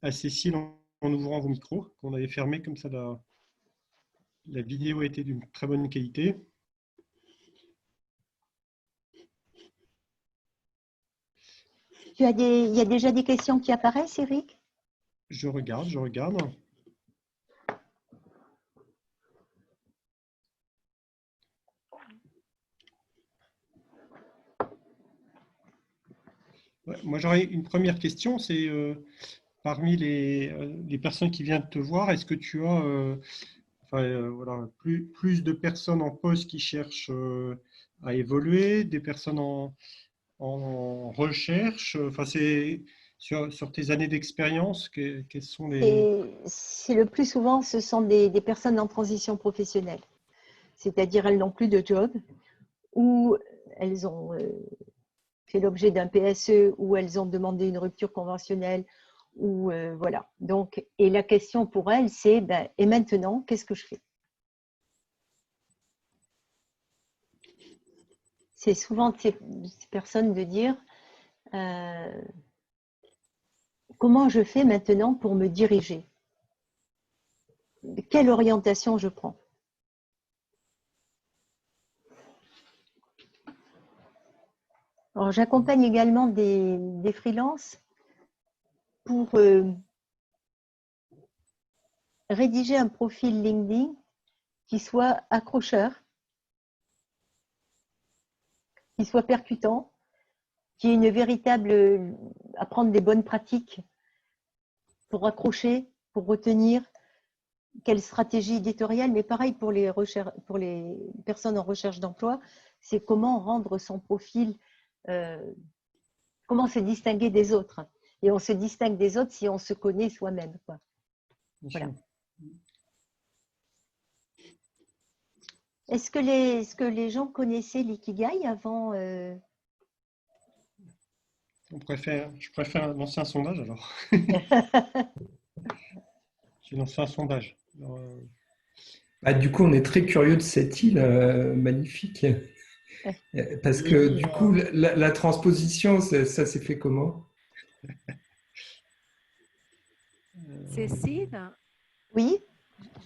à Cécile en ouvrant vos micros, qu'on avait fermés, comme ça la vidéo a été d'une très bonne qualité. Il y a déjà des questions qui apparaissent, Eric? Je regarde. Ouais, moi, j'aurais une première question, c'est parmi les personnes qui viennent te voir, est-ce que tu as voilà, plus de personnes en poste qui cherchent à évoluer, des personnes en recherche, enfin, c'est sur tes années d'expérience, quels sont les… C'est le plus souvent, ce sont des personnes en transition professionnelle. C'est-à-dire, elles n'ont plus de job, ou elles ont fait l'objet d'un PSE, ou elles ont demandé une rupture conventionnelle, ou voilà. Donc, et la question pour elles, c'est ben, et maintenant, qu'est-ce que je fais? C'est souvent de ces personnes de dire comment je fais maintenant pour me diriger? Quelle orientation je prends? Alors, j'accompagne également des freelances pour rédiger un profil LinkedIn qui soit accrocheur, qui soit percutant, qui ait une véritable… apprendre des bonnes pratiques pour accrocher, pour retenir, quelle stratégie éditoriale, mais pareil pour les personnes en recherche d'emploi, c'est comment rendre son profil, comment se distinguer des autres. Et on se distingue des autres si on se connaît soi-même. Voilà. Est-ce que les gens connaissaient l'ikigai avant Je préfère lancer un sondage alors. J'ai lancé un sondage. Alors, Bah, du coup, on est très curieux de cette île magnifique. Parce oui, que du coup, la transposition, ça s'est fait comment? Cécile, Oui,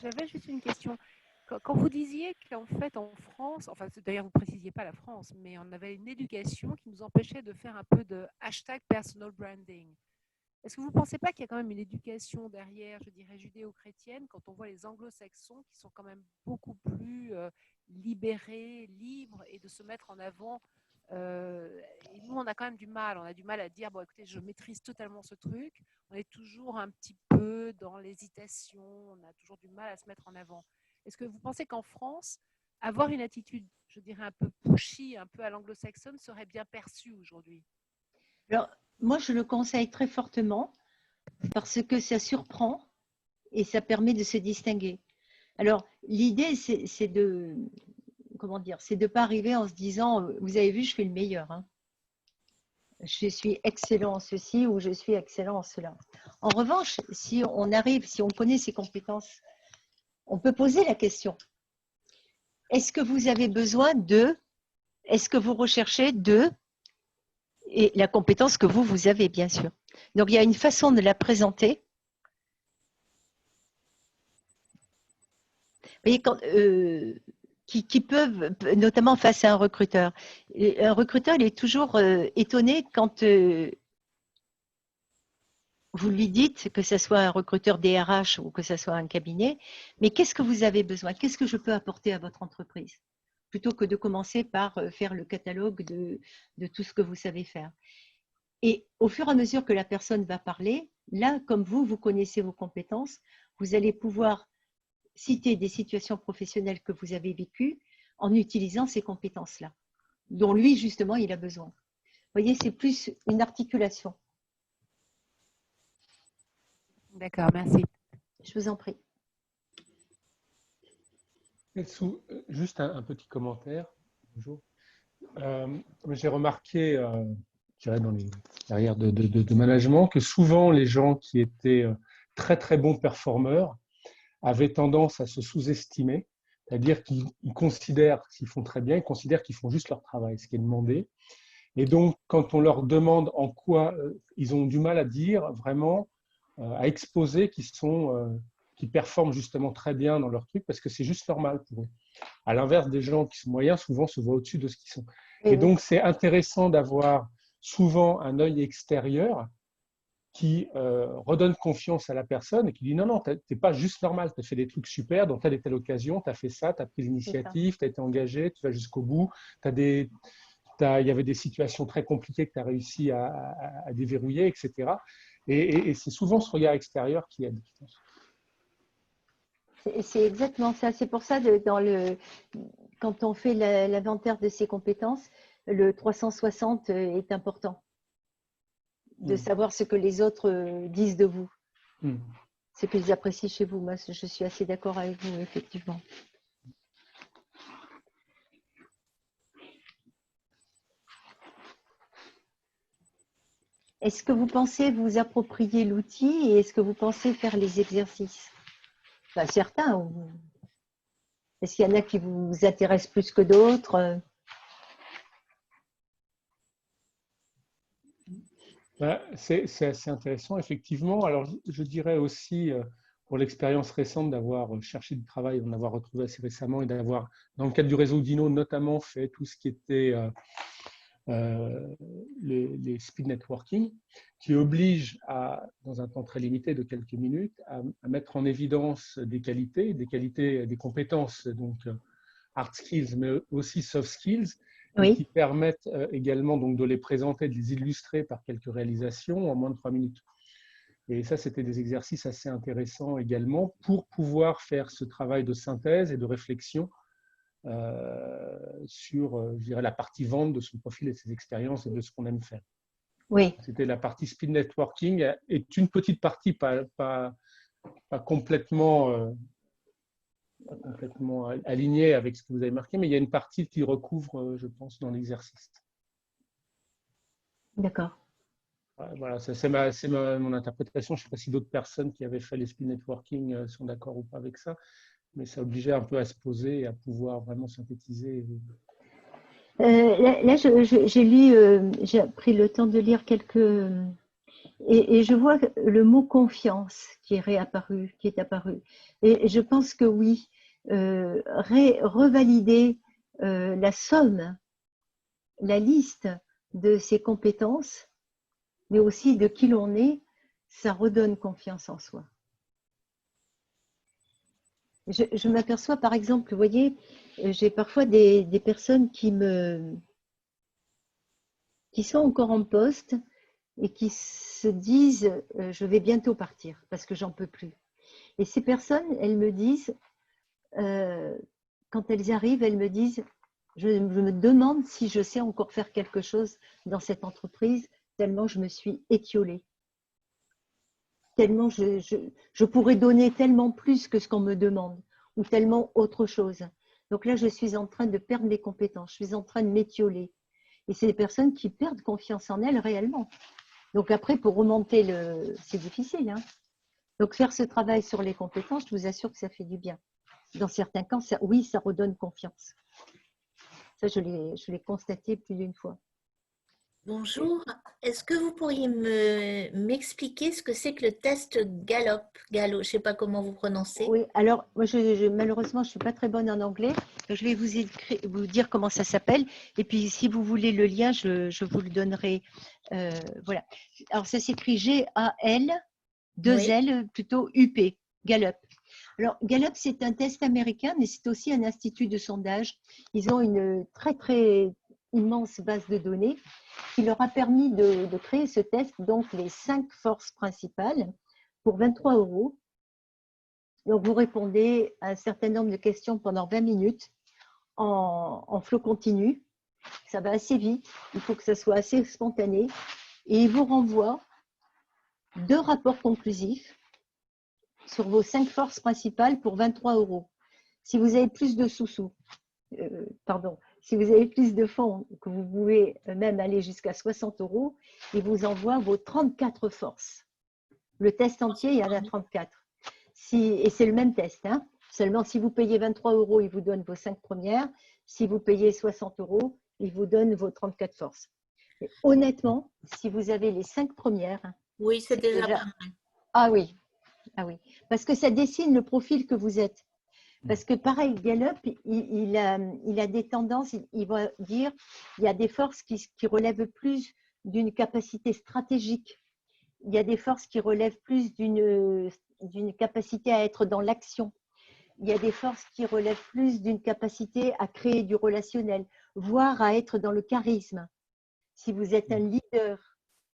j'avais juste une question. Quand vous disiez qu'en fait, en France, enfin, d'ailleurs, vous ne précisiez pas la France, mais on avait une éducation qui nous empêchait de faire un peu de hashtag personal branding. Est-ce que vous ne pensez pas qu'il y a quand même une éducation derrière, je dirais, judéo-chrétienne, quand on voit les anglo-saxons qui sont quand même beaucoup plus libérés, libres et de se mettre en avant et nous, on a quand même du mal. On a du mal à dire, bon, écoutez, je maîtrise totalement ce truc. On est toujours un petit peu dans l'hésitation. On a toujours du mal à se mettre en avant. Est-ce que vous pensez qu'en France, avoir une attitude, je dirais, un peu pushy, un peu à l'anglo-saxonne, serait bien perçu aujourd'hui? alors moi je le conseille très fortement parce que ça surprend et ça permet de se distinguer. Alors l'idée c'est de comment dire, c'est de ne pas arriver en se disant vous avez vu, je fais le meilleur. Hein. Je suis excellent en ceci ou je suis excellent en cela. En revanche, si on arrive, si on connaît ses compétences, on peut poser la question. Est-ce que vous avez besoin de, est-ce que vous recherchez de, et la compétence que vous avez, bien sûr. Donc, il y a une façon de la présenter. Vous voyez, qui peuvent, notamment face à un recruteur. Un recruteur, il est toujours étonné quand vous lui dites, que ce soit un recruteur DRH ou que ce soit un cabinet, mais qu'est-ce que vous avez besoin? Qu'est-ce que je peux apporter à votre entreprise? Plutôt que de commencer par faire le catalogue de tout ce que vous savez faire. Et au fur et à mesure que la personne va parler, là, comme vous connaissez vos compétences, vous allez pouvoir citer des situations professionnelles que vous avez vécues en utilisant ces compétences-là, dont lui, justement, il a besoin. Vous voyez, c'est plus une articulation. D'accord, merci. Je vous en prie. Juste un petit commentaire. Bonjour. J'ai remarqué, je dirais dans les carrières de management, que souvent les gens qui étaient très très bons performeurs avaient tendance à se sous-estimer, c'est-à-dire qu'ils considèrent qu'ils font très bien, ils considèrent qu'ils font juste leur travail, ce qui est demandé. Et donc, quand on leur demande en quoi ils ont du mal à dire, vraiment, à exposer qu'ils performent justement très bien dans leur truc, parce que c'est juste normal pour eux. À l'inverse, des gens qui sont moyens, souvent se voient au-dessus de ce qu'ils sont. Oui, Et donc, c'est intéressant d'avoir souvent un œil extérieur qui redonne confiance à la personne et qui dit non, non, tu n'es pas juste normal, tu as fait des trucs super dans telle et telle occasion, tu as fait ça, tu as pris l'initiative, tu as été engagé, tu vas jusqu'au bout, il y avait des situations très compliquées que tu as réussi à déverrouiller, etc. Et c'est souvent ce regard extérieur qui aide. c'est exactement ça. C'est pour ça, quand on fait l'inventaire de ses compétences, le 360 est important. De savoir ce que les autres disent de vous. Ce qu'ils apprécient chez vous. Moi, je suis assez d'accord avec vous, effectivement. Est-ce que vous pensez vous approprier l'outil et est-ce que vous pensez faire les exercices? Enfin, certains. Est-ce qu'il y en a qui vous intéressent plus que d'autres? C'est assez intéressant, effectivement. Alors, je dirais aussi, pour l'expérience récente d'avoir cherché du travail, d'en avoir retrouvé assez récemment et d'avoir, dans le cadre du réseau Dino, notamment fait tout ce qui était les speed networking, qui oblige dans un temps très limité de quelques minutes, à mettre en évidence des qualités, des compétences, donc hard skills, mais aussi soft skills, et qui permettent également donc, de les présenter, de les illustrer par quelques réalisations en moins de 3 minutes. Et ça, c'était des exercices assez intéressants également pour pouvoir faire ce travail de synthèse et de réflexion sur, je dirais, la partie vente de son profil et de ses expériences et de ce qu'on aime faire. Oui. C'était la partie speed networking, est une petite partie, pas complètement pas complètement aligné avec ce que vous avez marqué, mais il y a une partie qui recouvre, je pense, dans l'exercice. D'accord. Voilà, c'est mon interprétation. Je ne sais pas si d'autres personnes qui avaient fait les speed networking sont d'accord ou pas avec ça, mais ça obligeait un peu à se poser et à pouvoir vraiment synthétiser. Là, j'ai lu, j'ai pris le temps de lire quelques. Et je vois le mot confiance qui est réapparu, qui est apparu. Et je pense que oui, revalider la somme, la liste de ses compétences, mais aussi de qui l'on est, ça redonne confiance en soi. Je m'aperçois, par exemple, vous voyez, j'ai parfois des personnes qui sont encore en poste et qui se disent je vais bientôt partir parce que j'en peux plus. Et ces personnes, elles me disent, quand elles arrivent, elles me disent je me demande si je sais encore faire quelque chose dans cette entreprise, tellement je me suis étiolée. Tellement je pourrais donner tellement plus que ce qu'on me demande ou tellement autre chose. Donc là, je suis en train de perdre mes compétences, je suis en train de m'étioler. Et c'est des personnes qui perdent confiance en elles réellement. Donc après, pour remonter, c'est difficile. Hein. Donc faire ce travail sur les compétences, je vous assure que ça fait du bien. Dans certains cas, oui, ça redonne confiance. Ça, je l'ai constaté plus d'une fois. Bonjour, est-ce que vous pourriez m'expliquer ce que c'est que le test Gallup, je ne sais pas comment vous prononcez. Oui, alors moi, malheureusement, je ne suis pas très bonne en anglais. Donc, je vais vous dire comment ça s'appelle. Et puis, si vous voulez le lien, je vous le donnerai. Voilà. Alors, ça s'écrit G-A-L, 2L, plutôt U-P, Gallup. Alors, Gallup, c'est un test américain, mais c'est aussi un institut de sondage. Ils ont une très, très immense base de données qui leur a permis de créer ce test, donc les 5 forces principales, pour 23 €. Donc, vous répondez à un certain nombre de questions pendant 20 minutes en flot continu. Ça va assez vite, il faut que ça soit assez spontané. Et il vous renvoie 2 rapports conclusifs sur vos 5 forces principales pour 23 €. Si vous avez plus de si vous avez plus de fonds, que vous pouvez même aller jusqu'à 60 €, il vous envoie vos 34 forces. Le test entier, il y en a 34. Et c'est le même test. Hein. Seulement, si vous payez 23 €, il vous donne vos 5 premières. Si vous payez 60 €, il vous donne vos 34 forces. Et honnêtement, si vous avez les 5 premières… Oui, c'est déjà pas mal. Ah oui. Parce que ça dessine le profil que vous êtes. Parce que pareil, Gallup, il a des tendances, il va dire il y a des forces qui relèvent plus d'une capacité stratégique. Il y a des forces qui relèvent plus d'une capacité à être dans l'action. Il y a des forces qui relèvent plus d'une capacité à créer du relationnel, voire à être dans le charisme. Si vous êtes un leader,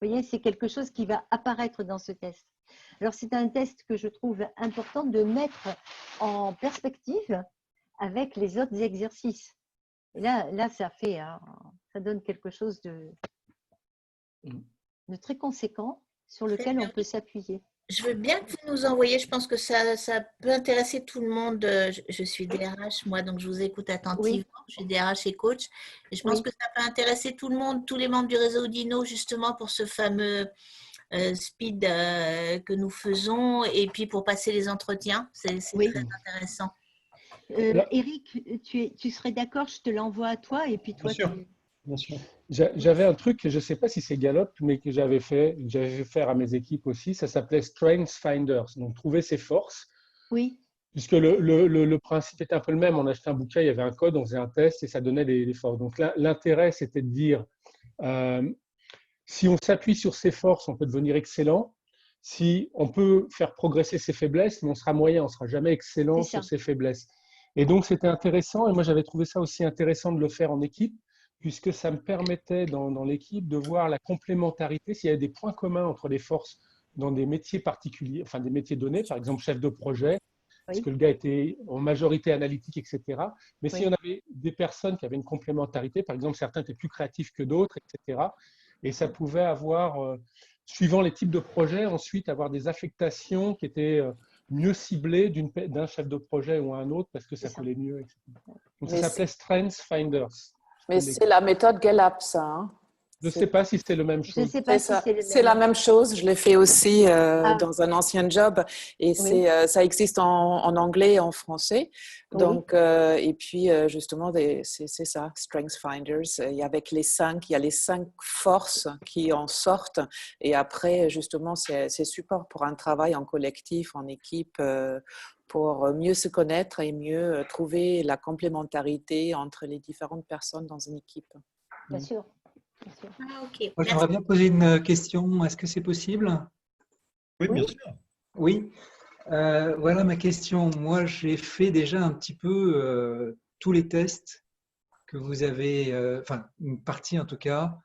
vous voyez, c'est quelque chose qui va apparaître dans ce test. Alors, c'est un test que je trouve important de mettre en perspective avec les autres exercices. Et là ça donne quelque chose de très conséquent sur lequel on peut s'appuyer. Je veux bien que vous nous envoyiez, je pense que ça peut intéresser tout le monde. Je suis DRH, moi, donc je vous écoute attentivement. Oui. Je suis DRH et coach. Et je pense que ça peut intéresser tout le monde, tous les membres du réseau Dino, justement, pour ce fameux speed que nous faisons et puis pour passer les entretiens. C'est très intéressant. Eric, tu serais d'accord, je te l'envoie à toi et puis toi, Bien sûr. J'avais un truc, je ne sais pas si c'est Gallup, mais que j'avais fait faire à mes équipes aussi. Ça s'appelait Strengths Finders, donc trouver ses forces. Oui. Puisque le principe était un peu le même. On achetait un bouquin, il y avait un code, on faisait un test et ça donnait les forces. Donc l'intérêt, c'était de dire si on s'appuie sur ses forces, on peut devenir excellent. Si on peut faire progresser ses faiblesses, mais on sera moyen, on ne sera jamais excellent sur ses faiblesses. Et donc, c'était intéressant. Et moi, j'avais trouvé ça aussi intéressant de le faire en équipe, puisque ça me permettait dans l'équipe de voir la complémentarité, s'il y avait des points communs entre les forces dans des métiers particuliers, enfin des métiers donnés, par exemple chef de projet, parce que le gars était en majorité analytique, etc. Mais si on avait des personnes qui avaient une complémentarité, par exemple certains étaient plus créatifs que d'autres, etc. Et ça pouvait avoir, suivant les types de projets, ensuite avoir des affectations qui étaient mieux ciblé d'un chef de projet ou un autre parce que ça C'est ça. collait mieux, etc. Donc, ça Mais s'appelait Strengths Finders. Mais c'est la méthode Gallup, ça. Hein. Je ne sais pas si c'est la même Je ne chose. sais pas si ça. c'est le C'est la même chose. Je l'ai fait aussi dans un ancien job et Oui. ça existe en anglais et en français. Oui. Donc, et puis justement, c'est ça, Strengths Finders. Et avec il y a les 5 forces qui en sortent. Et après, justement, c'est super pour un travail en collectif, en équipe, pour mieux se connaître et mieux trouver la complémentarité entre les différentes personnes dans une équipe. Bien sûr. Bien sûr. Ah, ok. Moi, j'aimerais bien poser une question. Est-ce que c'est possible? Oui, bien Oui. sûr. Oui. Voilà ma question. Moi, j'ai fait déjà un petit peu tous les tests que vous avez, enfin, une partie en tout cas,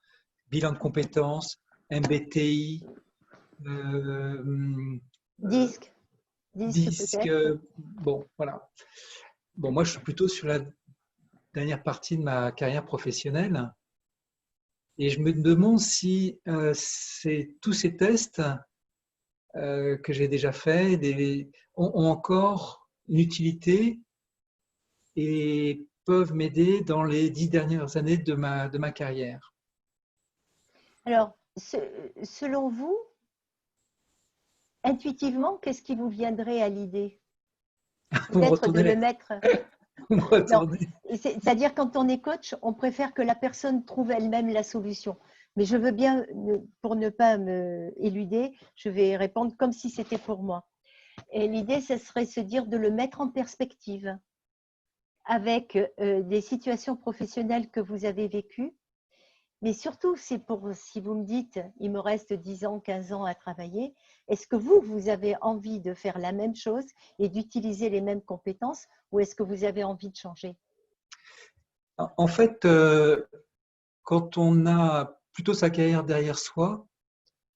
bilan de compétences, MBTI, Disque. disque. Peut-être. Bon, voilà. Bon, moi, je suis plutôt sur la dernière partie de ma carrière professionnelle. Et je me demande si tous ces tests que j'ai déjà faits ont encore une utilité et peuvent m'aider dans les 10 dernières années de ma carrière. Alors, selon vous, intuitivement, qu'est-ce qui vous viendrait à l'idée? Peut-être de le mettre. Non, c'est-à-dire quand on est coach, on préfère que la personne trouve elle-même la solution. Mais je veux bien, pour ne pas me éluder, je vais répondre comme si c'était pour moi. Et l'idée, ce serait se dire de le mettre en perspective avec des situations professionnelles que vous avez vécues. Mais surtout, c'est pour, si vous me dites, il me reste 10 ans, 15 ans à travailler, est-ce que vous avez envie de faire la même chose et d'utiliser les mêmes compétences ou est-ce que vous avez envie de changer? En fait, quand on a plutôt sa carrière derrière soi,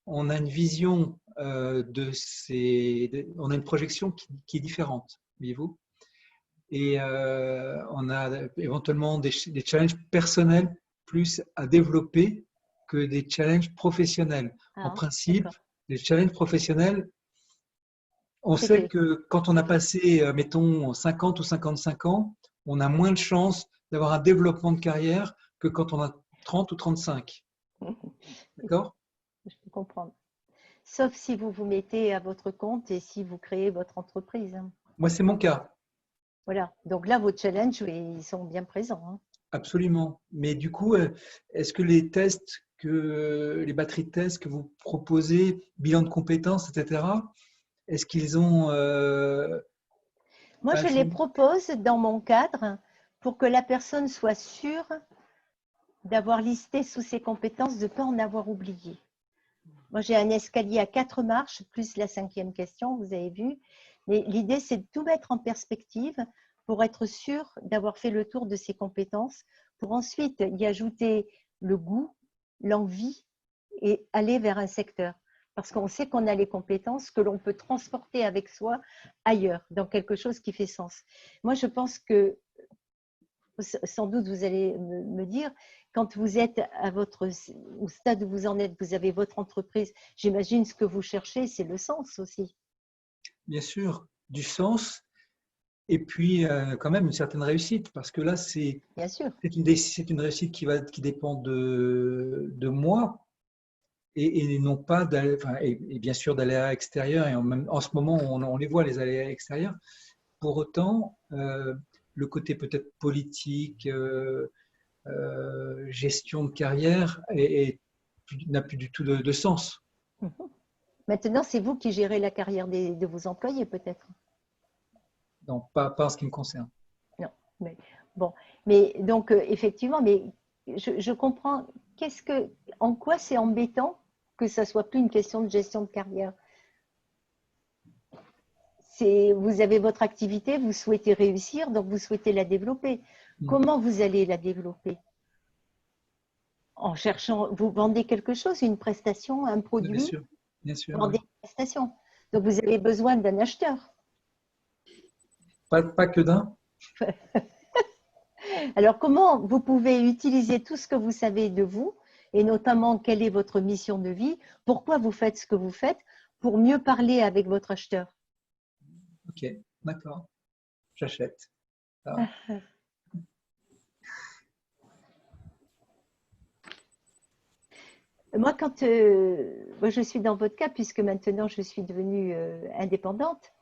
on a une vision on a une projection qui est différente, voyez-vous. Et on a éventuellement des challenges personnels plus à développer que des challenges professionnels. En principe, les challenges professionnels, on sait que quand on a passé, mettons, 50 ou 55 ans, on a moins de chances d'avoir un développement de carrière que quand on a 30 ou 35. D'accord? Je peux comprendre. Sauf si vous vous mettez à votre compte et si vous créez votre entreprise. Moi, c'est mon cas. Voilà. Donc là, vos challenges, ils sont bien présents. Absolument. Mais du coup, est-ce que les tests, les batteries de tests que vous proposez, bilan de compétences, etc., est-ce qu'ils ont… Moi, je les propose dans mon cadre pour que la personne soit sûre d'avoir listé sous ses compétences, de ne pas en avoir oublié. Moi, j'ai un escalier à 4 marches, plus la 5e question, vous avez vu. Mais l'idée, c'est de tout mettre en perspective pour être sûr d'avoir fait le tour de ses compétences, pour ensuite y ajouter le goût, l'envie et aller vers un secteur. Parce qu'on sait qu'on a les compétences que l'on peut transporter avec soi ailleurs, dans quelque chose qui fait sens. Moi, je pense que, sans doute vous allez me dire, quand vous êtes au stade où vous en êtes, vous avez votre entreprise, j'imagine ce que vous cherchez, c'est le sens aussi. Bien sûr, du sens et puis quand même une certaine réussite, parce que là, c'est une réussite qui dépend de moi et non pas et bien sûr d'aléas extérieurs. Et en ce moment, on les voit, les aléas extérieurs. Pour autant, le côté peut-être politique, gestion de carrière n'a plus du tout de sens. Maintenant, c'est vous qui gérez la carrière de vos employés, peut-être? Non, pas en ce qui me concerne. Non, mais bon. Mais donc, effectivement, mais je comprends. En quoi c'est embêtant que ça soit plus une question de gestion de carrière? Vous avez votre activité, vous souhaitez réussir, donc vous souhaitez la développer. Comment vous allez la développer? En cherchant, vous vendez quelque chose, une prestation, un produit? Bien sûr, bien sûr. Vous vendez une prestation. Donc vous avez besoin d'un acheteur. Pas que d'un. Alors comment vous pouvez utiliser tout ce que vous savez de vous, et notamment quelle est votre mission de vie, pourquoi vous faites ce que vous faites, pour mieux parler avec votre acheteur? Ok, d'accord. J'achète. Moi, moi, je suis dans votre cas, puisque maintenant je suis devenue indépendante,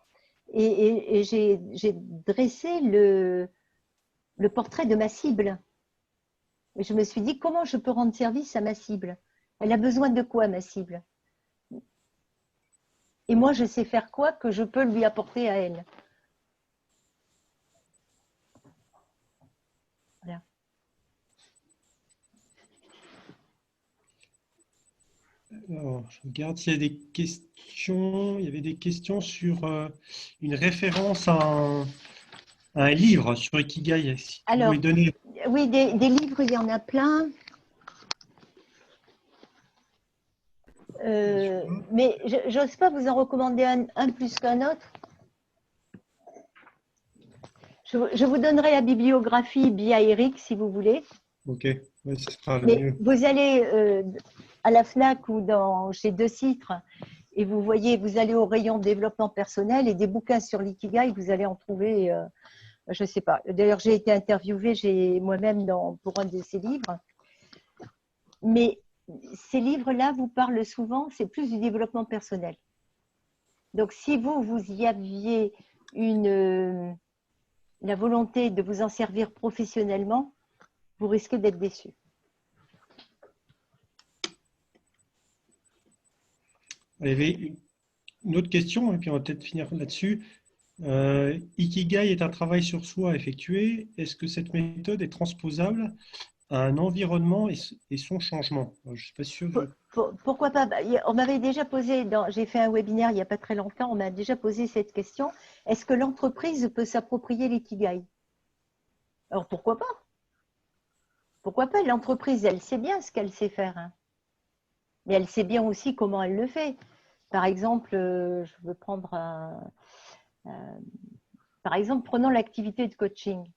et j'ai dressé le portrait de ma cible. Et je me suis dit, comment je peux rendre service à ma cible? Elle a besoin de quoi, ma cible? Et moi, je sais faire quoi que je peux lui apporter à elle? Voilà. Alors, je regarde s'il y a des questions. Il y avait des questions sur une référence à un livre sur Ikigai. Si tu Alors, pouvais donner. oui, des livres, il y en a plein. Mais je n'ose pas vous en recommander un plus qu'un autre. Je vous donnerai la bibliographie via Eric si vous voulez. Ok, ouais, ce sera le Mais mieux. vous allez à la FNAC ou chez De Citre et vous voyez, vous allez au rayon développement personnel et des bouquins sur l'ikigai, vous allez en trouver, je ne sais pas. D'ailleurs, j'ai été interviewée moi-même pour un de ces livres. Mais ces livres-là vous parlent souvent, c'est plus du développement personnel. Donc, si vous y aviez la volonté de vous en servir professionnellement, vous risquez d'être déçu. Il y avait une autre question, et puis on va peut-être finir là-dessus. Ikigai est un travail sur soi à effectuer. Est-ce que cette méthode est transposable à un environnement et son changement? Je ne suis pas sûr. Pourquoi pas? On m'avait déjà posé, j'ai fait un webinaire il n'y a pas très longtemps, on m'a déjà posé cette question. Est-ce que l'entreprise peut s'approprier l'ikigai? Alors pourquoi pas? Pourquoi pas? L'entreprise, elle sait bien ce qu'elle sait faire, hein. Mais elle sait bien aussi comment elle le fait. Par exemple, je veux prendre par exemple, prenons l'activité de coaching.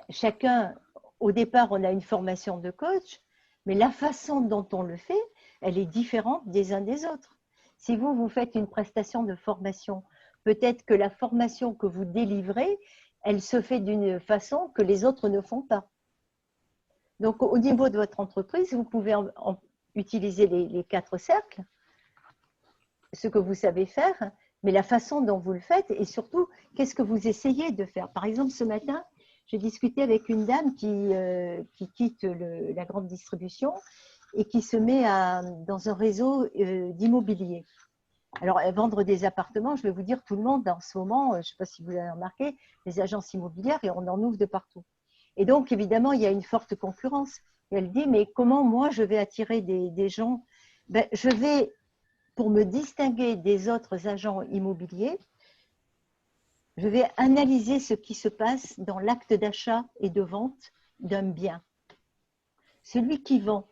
Chacun, au départ, on a une formation de coach, mais la façon dont on le fait, elle est différente des uns des autres. Si vous faites une prestation de formation, peut-être que la formation que vous délivrez, elle se fait d'une façon que les autres ne font pas. Donc, au niveau de votre entreprise, vous pouvez utiliser les 4 cercles, ce que vous savez faire, mais la façon dont vous le faites et surtout, qu'est-ce que vous essayez de faire. Par exemple, ce matin, j'ai discuté avec une dame qui quitte la grande distribution et qui se met dans un réseau d'immobilier. Alors, vendre des appartements, je vais vous dire, tout le monde en ce moment, je ne sais pas si vous avez remarqué, les agences immobilières, et on en ouvre de partout. Et donc, évidemment, il y a une forte concurrence. Et elle dit, mais comment moi, je vais attirer des gens? Je vais, pour me distinguer des autres agents immobiliers, je vais analyser ce qui se passe dans l'acte d'achat et de vente d'un bien. Celui qui vend,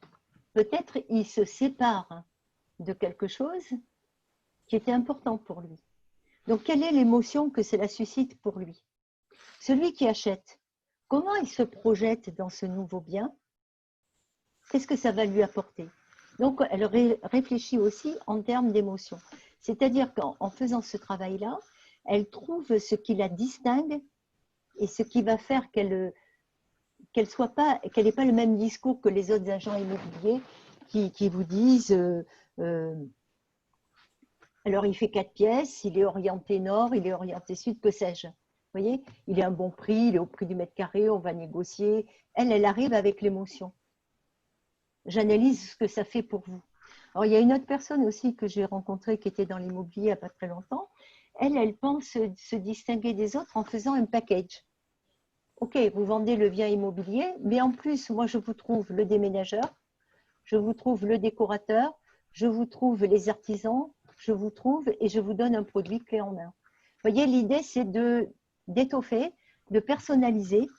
peut-être il se sépare de quelque chose qui était important pour lui. Donc, quelle est l'émotion que cela suscite pour lui? Celui qui achète, comment il se projette dans ce nouveau bien? Qu'est-ce que ça va lui apporter? Donc, elle réfléchit aussi en termes d'émotion. C'est-à-dire qu'en faisant ce travail-là, elle trouve ce qui la distingue et ce qui va faire qu'elle n'ait pas le même discours que les autres agents immobiliers qui vous disent alors il fait 4 pièces, il est orienté nord, il est orienté sud, que sais-je. Vous voyez, il est à un bon prix, il est au prix du mètre carré, on va négocier. Elle arrive avec l'émotion. J'analyse ce que ça fait pour vous. Alors, il y a une autre personne aussi que j'ai rencontrée qui était dans l'immobilier il n'y a pas très longtemps. Elle pense se distinguer des autres en faisant un package. Ok, vous vendez le bien immobilier, mais en plus, moi, je vous trouve le déménageur, je vous trouve le décorateur, je vous trouve les artisans, je vous trouve et je vous donne un produit clé en main. Vous voyez, l'idée, c'est d'étoffer, de personnaliser.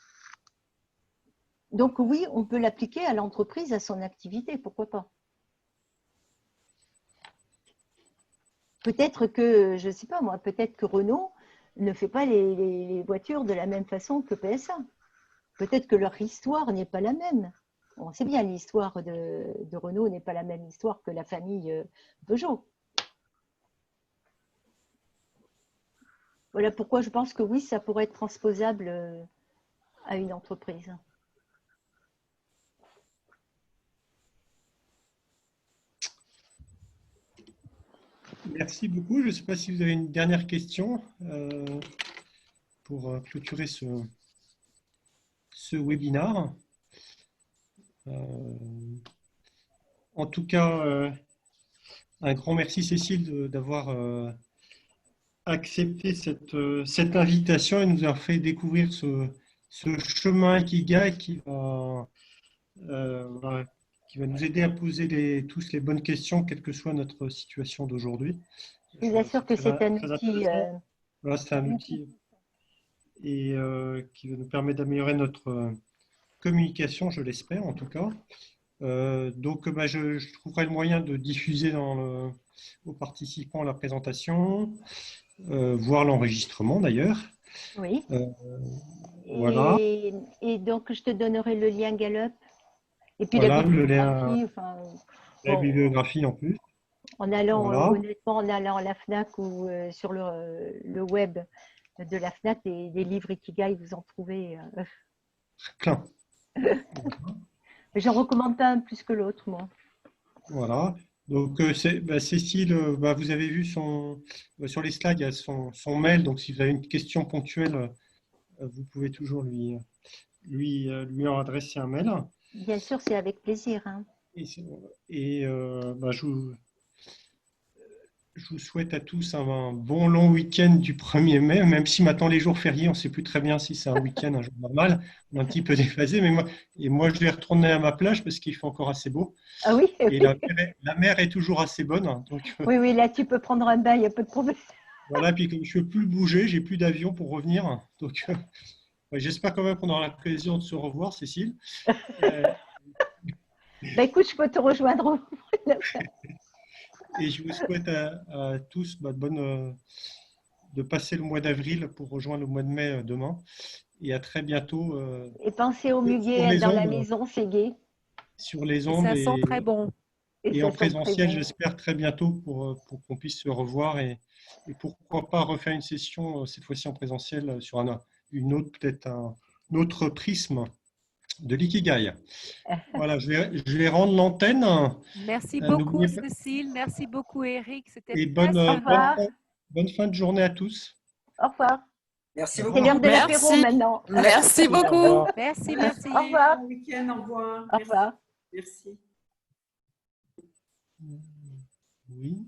Donc oui, on peut l'appliquer à l'entreprise, à son activité, pourquoi pas. Peut-être que, je ne sais pas moi, peut-être que Renault ne fait pas les voitures de la même façon que PSA. Peut-être que leur histoire n'est pas la même. On sait bien, l'histoire de Renault n'est pas la même histoire que la famille Peugeot. Voilà pourquoi je pense que oui, ça pourrait être transposable à une entreprise. Merci beaucoup. Je ne sais pas si vous avez une dernière question pour clôturer ce webinaire. En tout cas, un grand merci Cécile d'avoir accepté cette invitation et nous avoir fait découvrir ce chemin Ikigai qui va nous aider à poser tous les bonnes questions, quelle que soit notre situation d'aujourd'hui. Je vous assure que c'est un outil. Voilà, c'est un outil et qui va nous permettre d'améliorer notre communication, je l'espère en tout cas. Donc, je trouverai le moyen de diffuser aux participants la présentation, voir l'enregistrement d'ailleurs. Oui. Voilà. Et donc, je te donnerai le lien Gallup. Et puis voilà, la bibliographie en plus. En allant, voilà. honnêtement, en allant à la FNAC ou sur le web de la FNAC, des livres Ikigai, vous en trouvez plein. J'en recommande pas un plus que l'autre, moi. Voilà. Donc, Cécile, vous avez vu sur les slides, il y a son mail. Donc, si vous avez une question ponctuelle, vous pouvez toujours lui adresser un mail. Bien sûr, c'est avec plaisir. Hein. Je vous souhaite à tous un bon long week-end du 1er mai, même si maintenant les jours fériés, on ne sait plus très bien si c'est un week-end, un jour normal, on est un petit peu déphasé, mais moi je vais retourner à ma plage parce qu'il fait encore assez beau. Ah oui, et la mer est toujours assez bonne. Donc, oui, là tu peux prendre un bain, il n'y a pas de problème. Voilà, puis comme je ne peux plus bouger, j'ai plus d'avion pour revenir. Donc j'espère quand même qu'on aura l'occasion de se revoir, Cécile. Écoute, je peux te rejoindre. Et je vous souhaite à tous de passer le mois d'avril pour rejoindre le mois de mai demain. Et à très bientôt. Et pensez au muguet dans la maison, c'est gai. Sur les ondes. Et ça sent très bon. Et en présentiel, j'espère très bientôt pour qu'on puisse se revoir. Et pourquoi pas refaire une session, cette fois-ci en présentiel, sur une autre, peut-être un autre prisme de l'ikigai. Voilà, je vais rendre l'antenne. Merci beaucoup, Cécile. Merci beaucoup, Eric. C'était bonne fin de journée à tous. Au revoir. Merci beaucoup. C'est l'heure de l'apéro maintenant. Merci beaucoup. Merci. Au revoir. Bon week-end, au revoir. Au revoir. Merci. Oui.